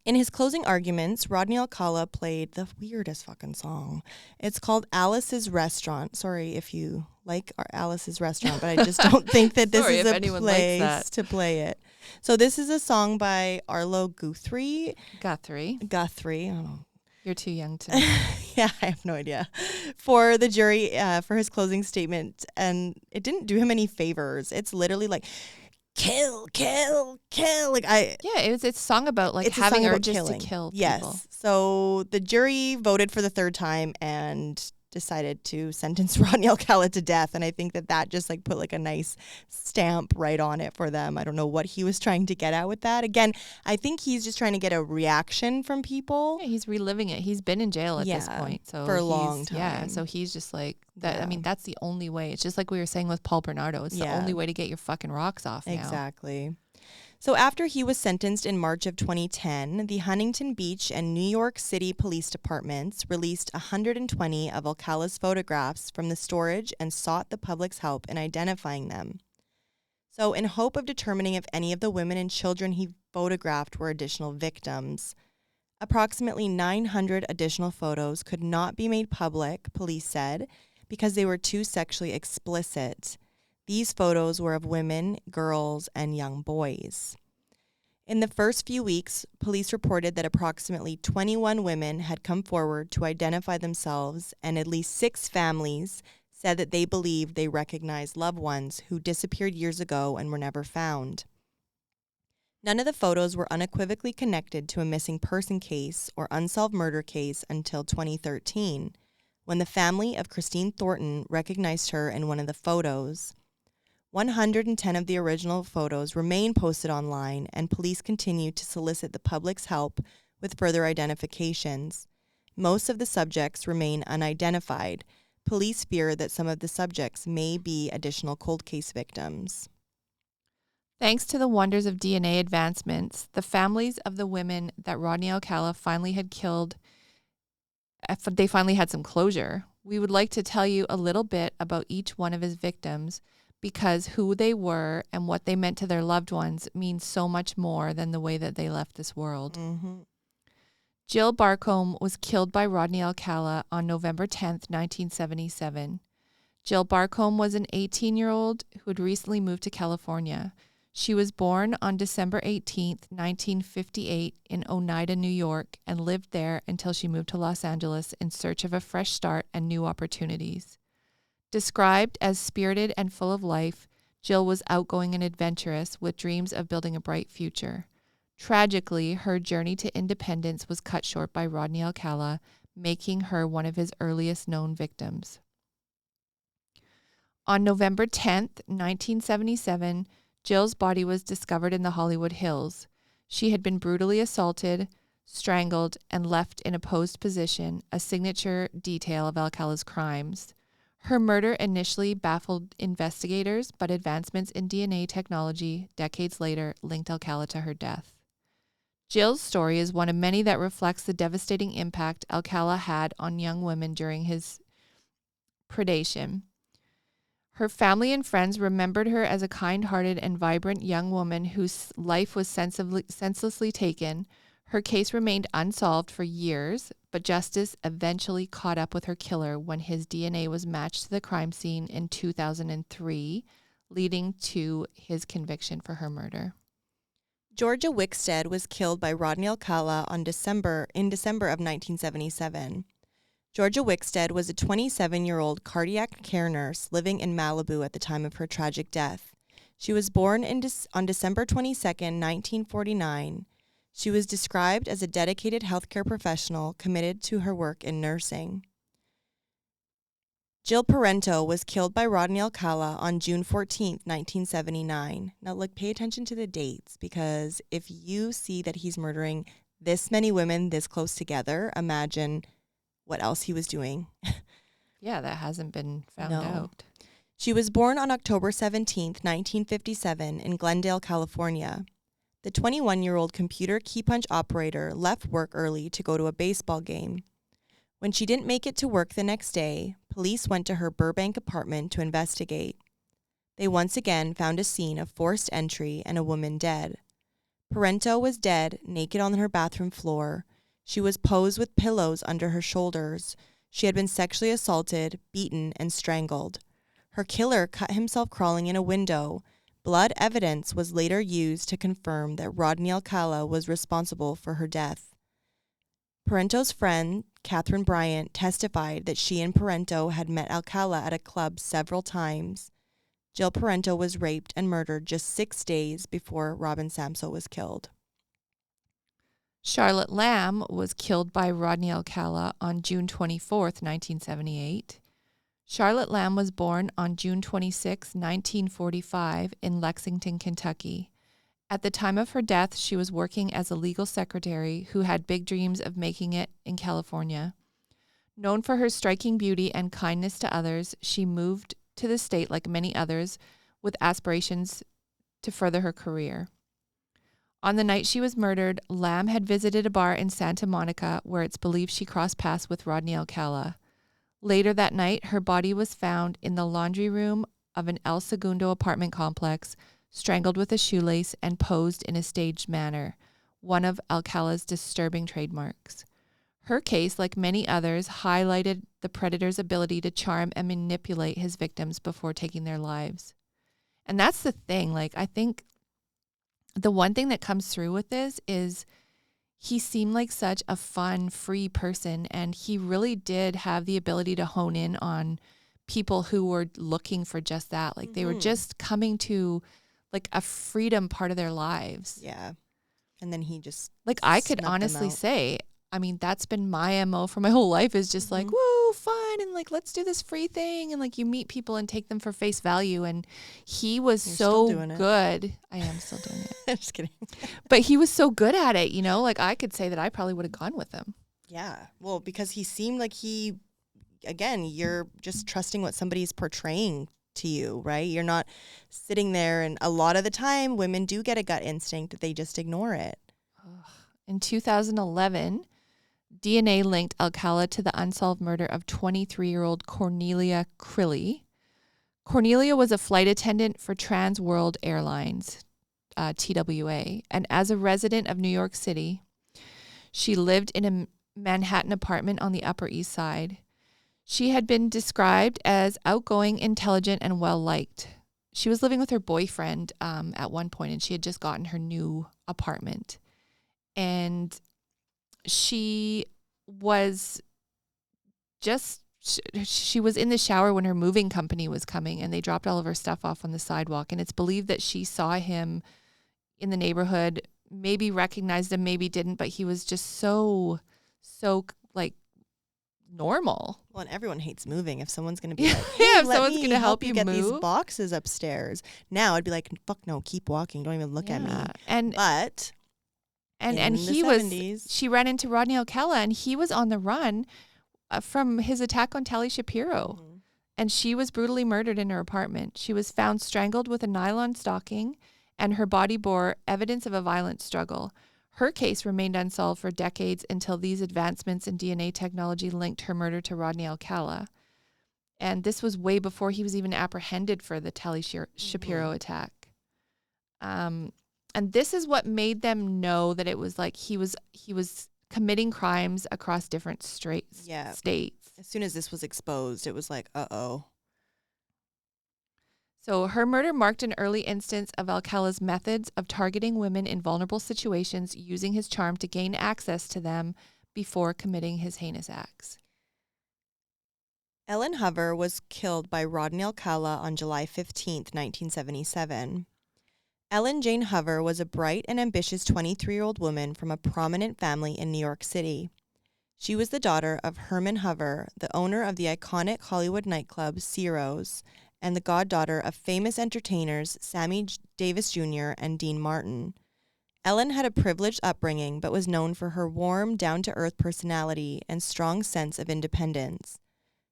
In his closing arguments, Rodney Alcala played the weirdest fucking song. It's called Alice's Restaurant. Sorry if you like Alice's Restaurant, but I just don't think that this is a place to play it. So this is a song by Arlo Guthrie. Guthrie. I don't know. You're too young to know. Yeah, I have no idea. For the jury, for his closing statement, and it didn't do him any favors. It's literally like, kill. Like it's a song about like having urges to kill people. Yes. So the jury voted for the 3rd time and decided to sentence Rodney Alcala to death. And I think that just like put like a nice stamp right on it for them. I don't know what he was trying to get at with that. Again, I think he's just trying to get a reaction from people. Yeah, he's reliving it. He's been in jail at this point. So for a long time. Yeah. So he's just like that. Yeah. I mean, that's the only way. It's just like we were saying with Paul Bernardo. It's the only way to get your fucking rocks off now. Exactly. So after he was sentenced in March of 2010, the Huntington Beach and New York City police departments released 120 of Alcala's photographs from the storage and sought the public's help in identifying them. So in hope of determining if any of the women and children he photographed were additional victims, approximately 900 additional photos could not be made public, police said, because they were too sexually explicit. These photos were of women, girls, and young boys. In the first few weeks, police reported that approximately 21 women had come forward to identify themselves, and at least 6 families said that they believed they recognized loved ones who disappeared years ago and were never found. None of the photos were unequivocally connected to a missing person case or unsolved murder case until 2013, when the family of Christine Thornton recognized her in one of the photos. 110 of the original photos remain posted online, and police continue to solicit the public's help with further identifications. Most of the subjects remain unidentified. Police fear that some of the subjects may be additional cold case victims. Thanks to the wonders of DNA advancements, the families of the women that Rodney Alcala finally had killed, they finally had some closure. We would like to tell you a little bit about each one of his victims, because who they were and what they meant to their loved ones means so much more than the way that they left this world. Mm-hmm. Jill Barcombe was killed by Rodney Alcala on November 10th, 1977. Jill Barcombe was an 18-year-old who had recently moved to California. She was born on December 18th, 1958 in Oneida, New York, and lived there until she moved to Los Angeles in search of a fresh start and new opportunities. Described as spirited and full of life, Jill was outgoing and adventurous with dreams of building a bright future. Tragically, her journey to independence was cut short by Rodney Alcala, making her one of his earliest known victims. On November 10th, 1977, Jill's body was discovered in the Hollywood Hills. She had been brutally assaulted, strangled, and left in a posed position, a signature detail of Alcala's crimes. Her murder initially baffled investigators, but advancements in DNA technology decades later linked Alcala to her death. Jill's story is one of many that reflects the devastating impact Alcala had on young women during his predation. Her family and friends remembered her as a kind-hearted and vibrant young woman whose life was senselessly taken. Her case remained unsolved for years, but justice eventually caught up with her killer when his DNA was matched to the crime scene in 2003, leading to his conviction for her murder. Georgia Wickstead was killed by Rodney Alcala in December of 1977. Georgia Wickstead was a 27-year-old cardiac care nurse living in Malibu at the time of her tragic death. She was born on December 22, 1949. She was described as a dedicated healthcare professional committed to her work in nursing. Jill Parento was killed by Rodney Alcala on June 14, 1979. Now, pay attention to the dates, because if you see that he's murdering this many women this close together, imagine what else he was doing. Yeah, that hasn't been found out. She was born on October 17, 1957 in Glendale, California. The 21-year-old computer key punch operator left work early to go to a baseball game. When she didn't make it to work the next day, police went to her Burbank apartment to investigate. They once again found a scene of forced entry and a woman dead. Parento was dead, naked on her bathroom floor. She was posed with pillows under her shoulders. She had been sexually assaulted, beaten, and strangled. Her killer cut himself crawling in a window. Blood evidence was later used to confirm that Rodney Alcala was responsible for her death. Parento's friend, Catherine Bryant, testified that she and Parento had met Alcala at a club several times. Jill Parento was raped and murdered just 6 days before Robin Samso was killed. Charlotte Lamb was killed by Rodney Alcala on June 24, 1978. Charlotte Lamb was born on June 26, 1945 in Lexington, Kentucky. At the time of her death, she was working as a legal secretary who had big dreams of making it in California. Known for her striking beauty and kindness to others, she moved to the state like many others with aspirations to further her career. On the night she was murdered, Lamb had visited a bar in Santa Monica where it's believed she crossed paths with Rodney Alcala. Later that night, her body was found in the laundry room of an El Segundo apartment complex, strangled with a shoelace and posed in a staged manner, one of Alcala's disturbing trademarks. Her case, like many others, highlighted the predator's ability to charm and manipulate his victims before taking their lives. And that's the thing, I think the one thing that comes through with this is he seemed like such a fun, free person, and he really did have the ability to hone in on people who were looking for just that. Like they were just coming to like a freedom part of their lives. Yeah. And then he just like I could honestly say, I mean, that's been my MO for my whole life is just like, woo, fun. And like, let's do this free thing. And like you meet people and take them for face value. And he was so good. I am still doing it. Just kidding. But he was so good at it, you know, like I could say that I probably would have gone with him. Yeah. Well, because he seemed like again, you're just trusting what somebody's portraying to you, right? You're not sitting there. And a lot of the time women do get a gut instinct that they just ignore it. In 2011, DNA linked Alcala to the unsolved murder of 23-year-old Cornelia Crilly. Cornelia was a flight attendant for Trans World Airlines, TWA, and as a resident of New York City, she lived in a Manhattan apartment on the Upper East Side. She had been described as outgoing, intelligent, and well-liked. She was living with her boyfriend at one point, and she had just gotten her new apartment. And she was she was in the shower when her moving company was coming, and they dropped all of her stuff off on the sidewalk. And it's believed that she saw him in the neighborhood, maybe recognized him, maybe didn't, but he was just so like normal. Well, and everyone hates moving. If someone's going to be like, hey, if someone's going to help you get move these boxes upstairs. Now I'd be like, fuck no, keep walking. Don't even look at me. And he 70s. She ran into Rodney Alcala, and he was on the run from his attack on Tali Shapiro. Mm-hmm. And she was brutally murdered in her apartment. She was found strangled with a nylon stocking, and her body bore evidence of a violent struggle. Her case remained unsolved for decades until these advancements in DNA technology linked her murder to Rodney Alcala. And this was way before he was even apprehended for the Tali Shapiro attack. And this is what made them know that it was like he was committing crimes across different states. As soon as this was exposed, it was like, uh-oh. So her murder marked an early instance of Alcala's methods of targeting women in vulnerable situations, using his charm to gain access to them before committing his heinous acts. Ellen Hover was killed by Rodney Alcala on July 15th, 1977. Ellen Jane Hover was a bright and ambitious 23-year-old woman from a prominent family in New York City. She was the daughter of Herman Hover, the owner of the iconic Hollywood nightclub Ciro's, and the goddaughter of famous entertainers Sammy Davis Jr. and Dean Martin. Ellen had a privileged upbringing, but was known for her warm, down-to-earth personality and strong sense of independence.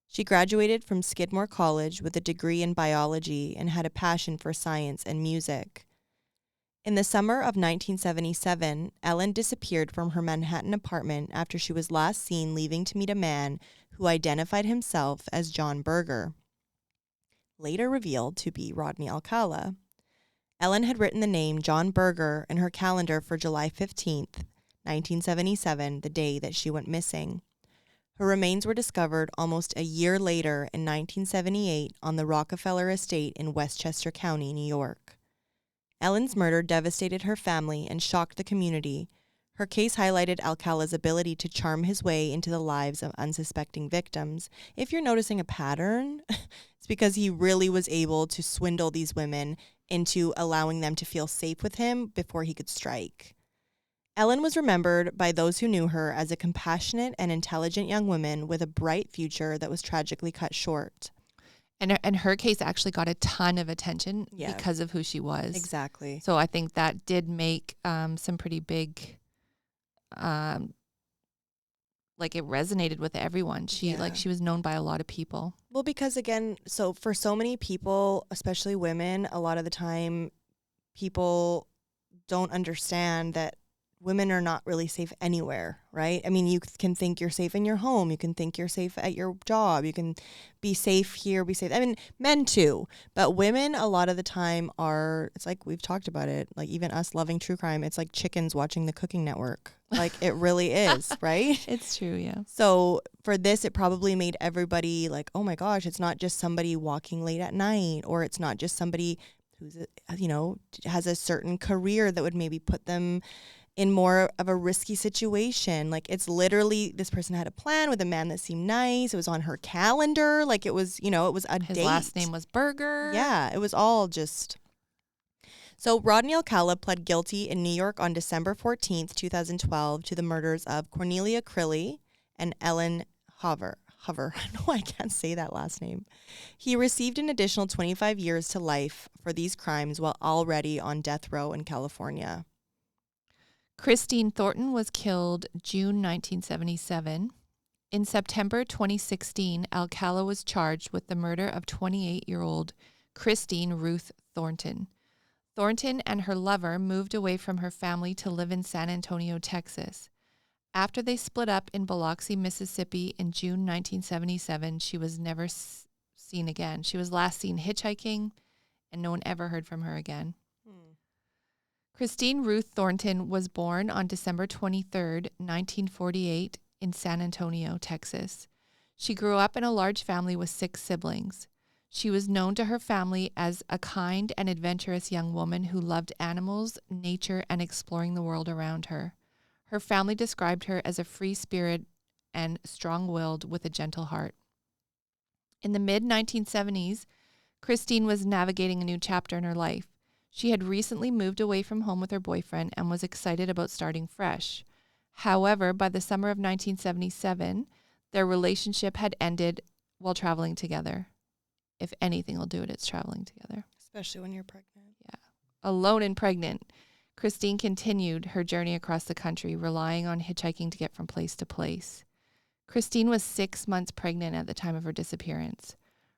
She graduated from Skidmore College with a degree in biology and had a passion for science and music. In the summer of 1977, Ellen disappeared from her Manhattan apartment after she was last seen leaving to meet a man who identified himself as John Berger, later revealed to be Rodney Alcala. Ellen had written the name John Berger in her calendar for July 15th, 1977, the day that she went missing. Her remains were discovered almost a year later in 1978 on the Rockefeller Estate in Westchester County, New York. Ellen's murder devastated her family and shocked the community. Her case highlighted Alcala's ability to charm his way into the lives of unsuspecting victims. If you're noticing a pattern, it's because he really was able to swindle these women into allowing them to feel safe with him before he could strike. Ellen was remembered by those who knew her as a compassionate and intelligent young woman with a bright future that was tragically cut short. And her case actually got a ton of attention because of who she was. Exactly. So I think that did make some pretty big, like it resonated with everyone. She was known by a lot of people. Well, because again, so for so many people, especially women, a lot of the time people don't understand that women are not really safe anywhere, right? I mean, you can think you're safe in your home. You can think you're safe at your job. You can be safe here, be safe. I mean, men too. But women, a lot of the time it's like we've talked about it, like even us loving true crime, it's like chickens watching the Cooking Network. Like it really is, right? It's true, yeah. So for this, it probably made everybody like, oh my gosh, it's not just somebody walking late at night, or it's not just somebody who's, has a certain career that would maybe put them in more of a risky situation. Like, it's literally, this person had a plan with a man that seemed nice. It was on her calendar. Like, it was, it was a date. His last name was Berger. Yeah, it was all just... So Rodney Alcala pled guilty in New York on December 14th, 2012 to the murders of Cornelia Crilly and Ellen Hover. I don't know why I can't say that last name. He received an additional 25 years to life for these crimes while already on death row in California. Christine Thornton was killed June 1977. In September 2016, Alcala was charged with the murder of 28-year-old Christine Ruth Thornton. Thornton and her lover moved away from her family to live in San Antonio, Texas. After they split up in Biloxi, Mississippi in June 1977, she was never seen again. She was last seen hitchhiking, and no one ever heard from her again. Christine Ruth Thornton was born on December 23rd, 1948, in San Antonio, Texas. She grew up in a large family with 6 siblings. She was known to her family as a kind and adventurous young woman who loved animals, nature, and exploring the world around her. Her family described her as a free spirit and strong-willed with a gentle heart. In the mid-1970s, Christine was navigating a new chapter in her life. She had recently moved away from home with her boyfriend and was excited about starting fresh. However, by the summer of 1977, their relationship had ended while traveling together. If anything will do it, it's traveling together. Especially when you're pregnant. Yeah. Alone and pregnant, Christine continued her journey across the country, relying on hitchhiking to get from place to place. Christine was 6 months pregnant at the time of her disappearance.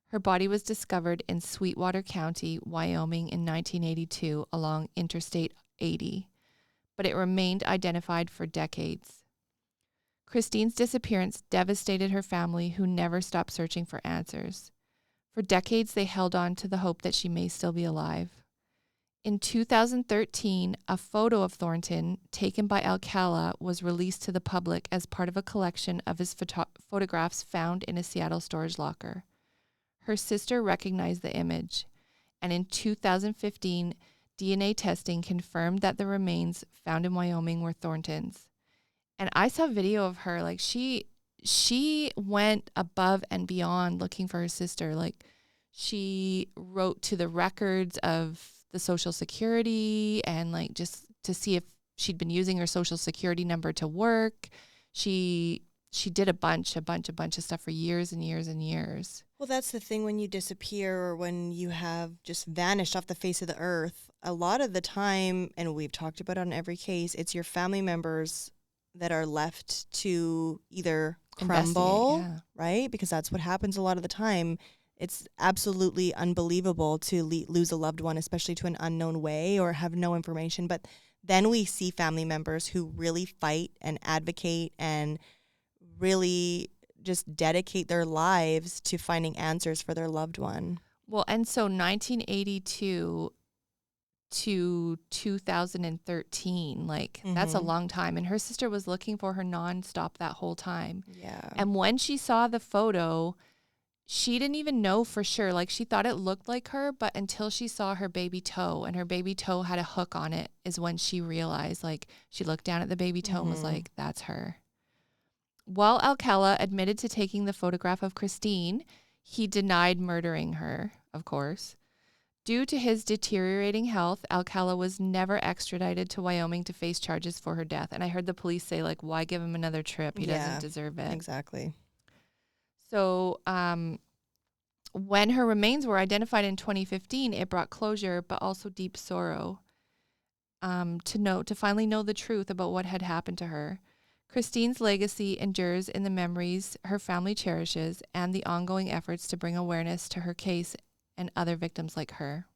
Her body was discovered in Sweetwater County, Wyoming in 1982 along Interstate 80, but it remained identified for decades. Christine's disappearance devastated her family, who never stopped searching for answers. For decades, they held on to the hope that she may still be alive. In 2013, a photo of Thornton, taken by Alcala, was released to the public as part of a collection of his photographs found in a Seattle storage locker. Her sister recognized the image, and in 2015, DNA testing confirmed that the remains found in Wyoming were Thornton's. And I saw video of her, like, she went above and beyond looking for her sister. Like, she wrote to the records of the Social Security and, like, just to see if she'd been using her Social Security number to work. She did a bunch of stuff for years and years and years. Well, that's the thing when you disappear or when you have just vanished off the face of the earth. A lot of the time, and we've talked about it on every case, it's your family members that are left to either crumble, right? Because that's what happens a lot of the time. It's absolutely unbelievable to lose a loved one, especially to an unknown way or have no information. But then we see family members who really fight and advocate and really just dedicate their lives to finding answers for their loved one. Well, and so 1982 to 2013, like, that's a long time. And her sister was looking for her nonstop that whole time. Yeah. And when she saw the photo, she didn't even know for sure. Like, she thought it looked like her, but until she saw her baby toe, and her baby toe had a hook on it, is when she realized, like, she looked down at the baby toe and was like, that's her. While Alcala admitted to taking the photograph of Christine, he denied murdering her, of course. Due to his deteriorating health, Alcala was never extradited to Wyoming to face charges for her death. And I heard the police say, like, why give him another trip? He doesn't deserve it. Exactly. So when her remains were identified in 2015, it brought closure, but also deep sorrow to finally know the truth about what had happened to her. Christine's legacy endures in the memories her family cherishes and the ongoing efforts to bring awareness to her case and other victims like her.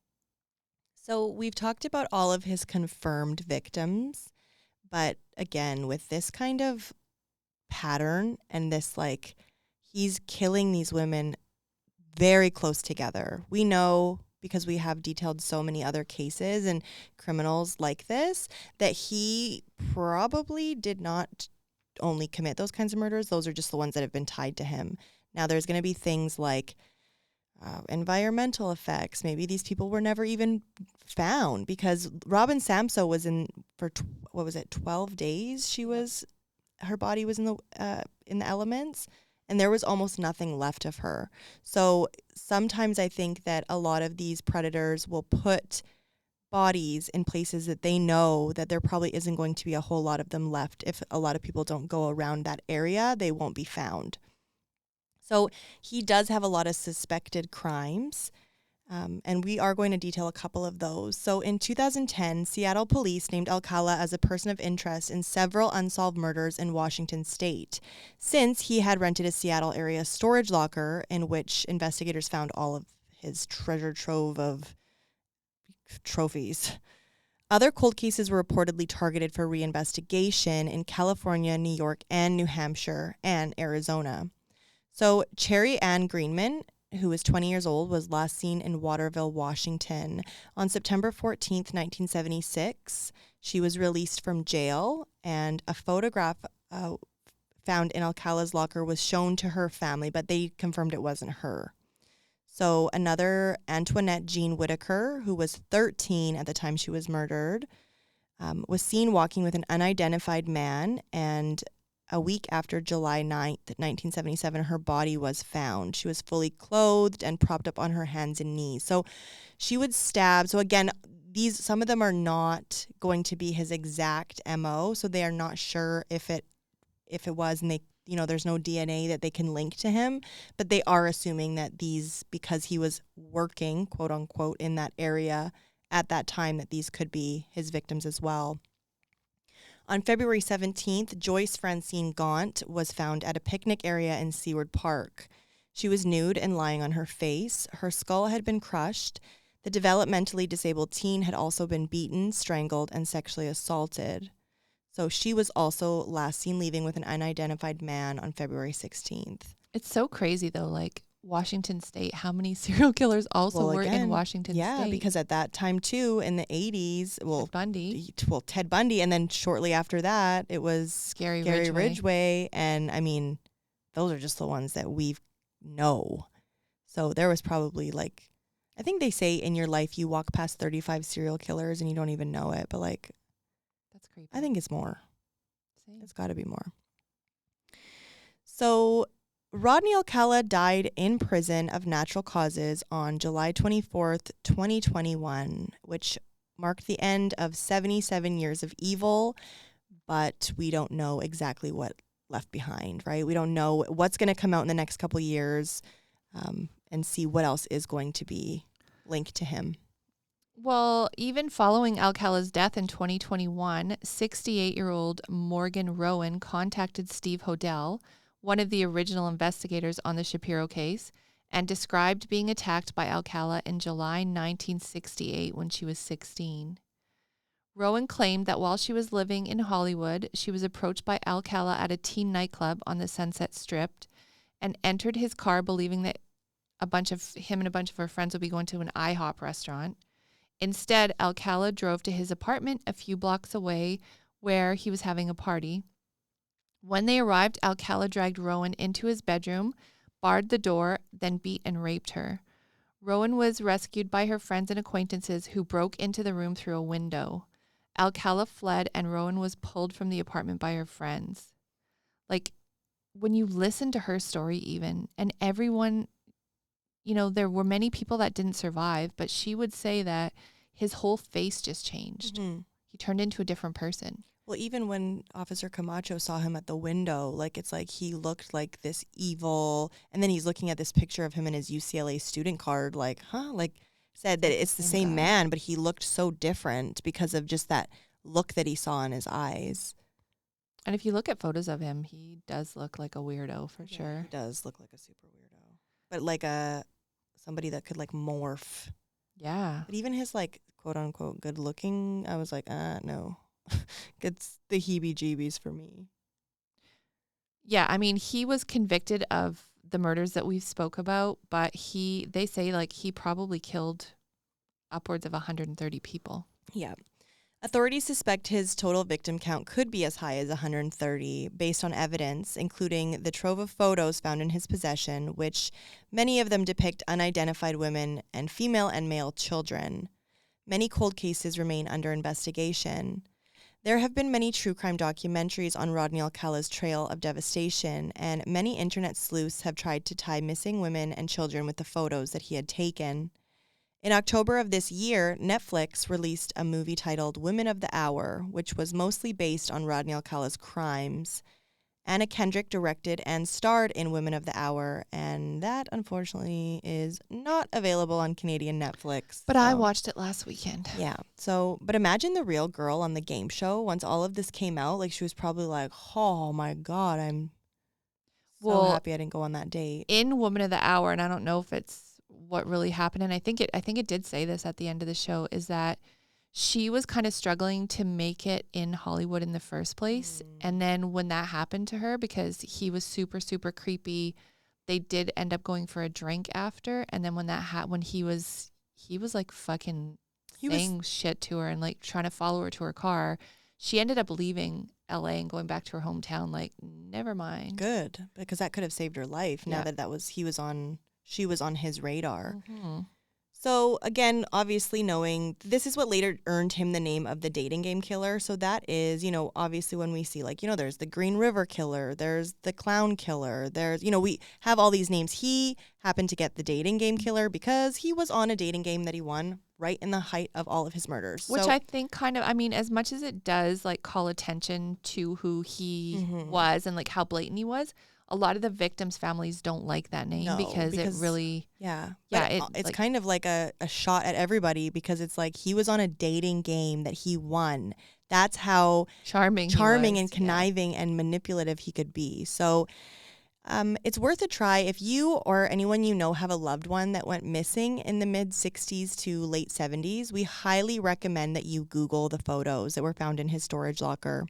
So we've talked about all of his confirmed victims, but again, with this kind of pattern and this, like, he's killing these women very close together. We know, because we have detailed so many other cases and criminals like this, that he probably did not only commit those kinds of murders. Those are just the ones that have been tied to him. Now, there's going to be things like environmental effects. Maybe these people were never even found, because Robin Samso was in for 12 days. Her body was in the elements, and there was almost nothing left of her. So sometimes I think that a lot of these predators will put bodies in places that they know that there probably isn't going to be a whole lot of them left. If a lot of people don't go around that area, they won't be found. So he does have a lot of suspected crimes, and we are going to detail a couple of those. So in 2010, Seattle police named Alcala as a person of interest in several unsolved murders in Washington state, since he had rented a Seattle area storage locker in which investigators found all of his treasure trove of trophies. Other cold cases were reportedly targeted for reinvestigation in California, New York, and New Hampshire, and Arizona. So Cherry Ann Greenman, who was 20 years old, was last seen in Waterville, Washington on September 14th, 1976. She was released from jail, and a photograph found in Alcala's locker was shown to her family, but they confirmed it wasn't her. So another, Antoinette Jean Whitaker, who was 13 at the time she was murdered, was seen walking with an unidentified man, and a week after July 9th, 1977, her body was found. She was fully clothed and propped up on her hands and knees. So she would stab. So again, some of them are not going to be his exact MO, so they are not sure if it was, and there's no DNA that they can link to him, but they are assuming that because he was working, quote unquote, in that area at that time, that these could be his victims as well. On February 17th, Joyce Francine Gaunt was found at a picnic area in Seward Park. She was nude and lying on her face. Her skull had been crushed. The developmentally disabled teen had also been beaten, strangled, and sexually assaulted. So she was also last seen leaving with an unidentified man on February 16th. It's so crazy, though, like Washington State, how many serial killers also were in Washington State? Yeah, because at that time, too, in the 80s, Ted Bundy, and then shortly after that, it was Gary Ridgway. And, I mean, those are just the ones that we know. So there was probably, I think they say in your life you walk past 35 serial killers and you don't even know it, but, that's creepy. I think it's more. Same. It's got to be more. So Rodney Alcala died in prison of natural causes on July 24th, 2021, which marked the end of 77 years of evil, but we don't know exactly what left behind, right? We don't know what's going to come out in the next couple of years, and see what else is going to be linked to him. Well, even following Alcala's death in 2021, 68-year-old Morgan Rowan contacted Steve Hodel, one of the original investigators on the Shapiro case, and described being attacked by Alcala in July 1968 when she was 16. Rowan claimed that while she was living in Hollywood, she was approached by Alcala at a teen nightclub on the Sunset Strip and entered his car believing that him and a bunch of her friends would be going to an IHOP restaurant. Instead, Alcala drove to his apartment a few blocks away where he was having a party. When they arrived, Alcala dragged Rowan into his bedroom, barred the door, then beat and raped her. Rowan was rescued by her friends and acquaintances who broke into the room through a window. Alcala fled and Rowan was pulled from the apartment by her friends. When you listen to her story even, and everyone, there were many people that didn't survive, but she would say that his whole face just changed. Mm-hmm. He turned into a different person. Well, even when Officer Camacho saw him at the window, it's like he looked like this evil, and then he's looking at this picture of him in his UCLA student card, said that it's the same man, but he looked so different because of just that look that he saw in his eyes. And if you look at photos of him, he does look like a weirdo for sure. He does look like a super weirdo, but somebody that could morph. Yeah. But even his quote unquote good looking, I was like, no. It's the heebie-jeebies for me. Yeah, I mean, he was convicted of the murders that we spoke about, but they say he probably killed upwards of 130 people. Yeah. Authorities suspect his total victim count could be as high as 130 based on evidence, including the trove of photos found in his possession, which many of them depict unidentified women and female and male children. Many cold cases remain under investigation. There have been many true crime documentaries on Rodney Alcala's trail of devastation, and many internet sleuths have tried to tie missing women and children with the photos that he had taken. In October of this year, Netflix released a movie titled Women of the Hour, which was mostly based on Rodney Alcala's crimes. Anna Kendrick directed and starred in Women of the Hour, and that, unfortunately, is not available on Canadian Netflix. But I watched it last weekend. Yeah. So, but imagine the real girl on the game show. Once all of this came out, like, she was probably like, oh, my God, I'm so happy I didn't go on that date. In Woman of the Hour, and I don't know if it's what really happened, and I think it did say this at the end of the show, is that she was kind of struggling to make it in Hollywood in the first place. And then when that happened to her, because he was super, super creepy, they did end up going for a drink after. And then when when he was like fucking saying shit to her and like trying to follow her to her car, she ended up leaving LA and going back to her hometown. Like, never mind. Good, because that could have saved her life. Now that she was on his radar. Mm-hmm. So again, obviously knowing this is what later earned him the name of the dating game killer. So that is, obviously when we see like, there's the Green River Killer, there's the Clown Killer, there's, we have all these names. He happened to get the dating game killer because he was on a dating game that he won right in the height of all of his murders. Which I think kind of, as much as it does like call attention to who he was and like how blatant he was, a lot of the victims' families don't like that name because it really... It's like, kind of like a shot at everybody because it's like he was on a dating game that he won. That's how charming and conniving and manipulative he could be. So it's worth a try. If you or anyone you know have a loved one that went missing in the mid-60s to late 70s, we highly recommend that you Google the photos that were found in his storage locker.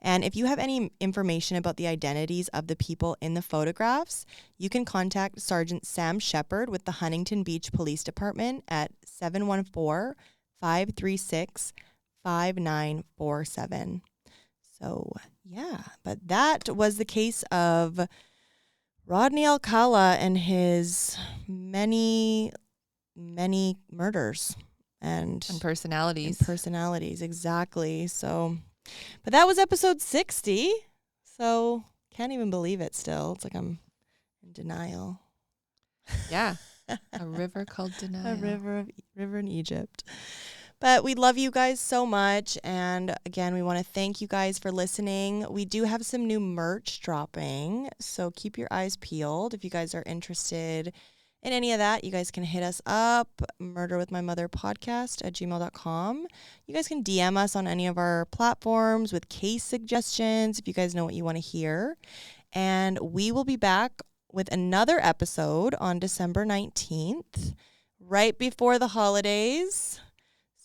And if you have any information about the identities of the people in the photographs, you can contact Sergeant Sam Shepard with the Huntington Beach Police Department at 714-536-5947. So, yeah, but that was the case of Rodney Alcala and his many, many murders and personalities. Exactly. So, but that was episode 60. So, can't even believe it still. It's like I'm in denial. Yeah. A river called denial. A river in Egypt. But we love you guys so much. And again, we want to thank you guys for listening. We do have some new merch dropping, so keep your eyes peeled. If you guys are interested in any of that, you guys can hit us up, murderwithmymotherpodcast@gmail.com. You guys can DM us on any of our platforms with case suggestions if you guys know what you want to hear. And we will be back with another episode on December 19th, right before the holidays.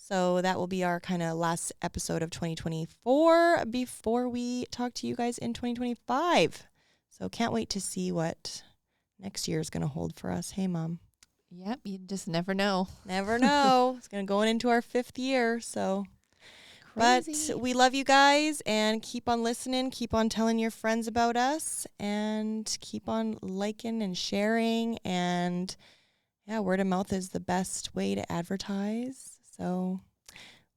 So that will be our kind of last episode of 2024 before we talk to you guys in 2025. So can't wait to see what next year is going to hold for us. Hey, Mom. Yep, you just never know. Never know. It's going into our 5th year, so. Crazy. But we love you guys, and keep on listening. Keep on telling your friends about us, and keep on liking and sharing. And, yeah, word of mouth is the best way to advertise. So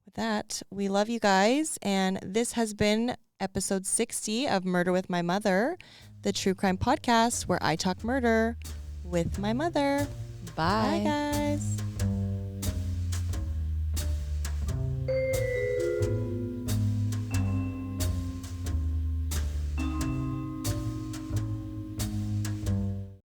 with that, we love you guys. And this has been episode 60 of Murder with My Mother, the true crime podcast where I talk murder with my mother. Bye. Bye, guys.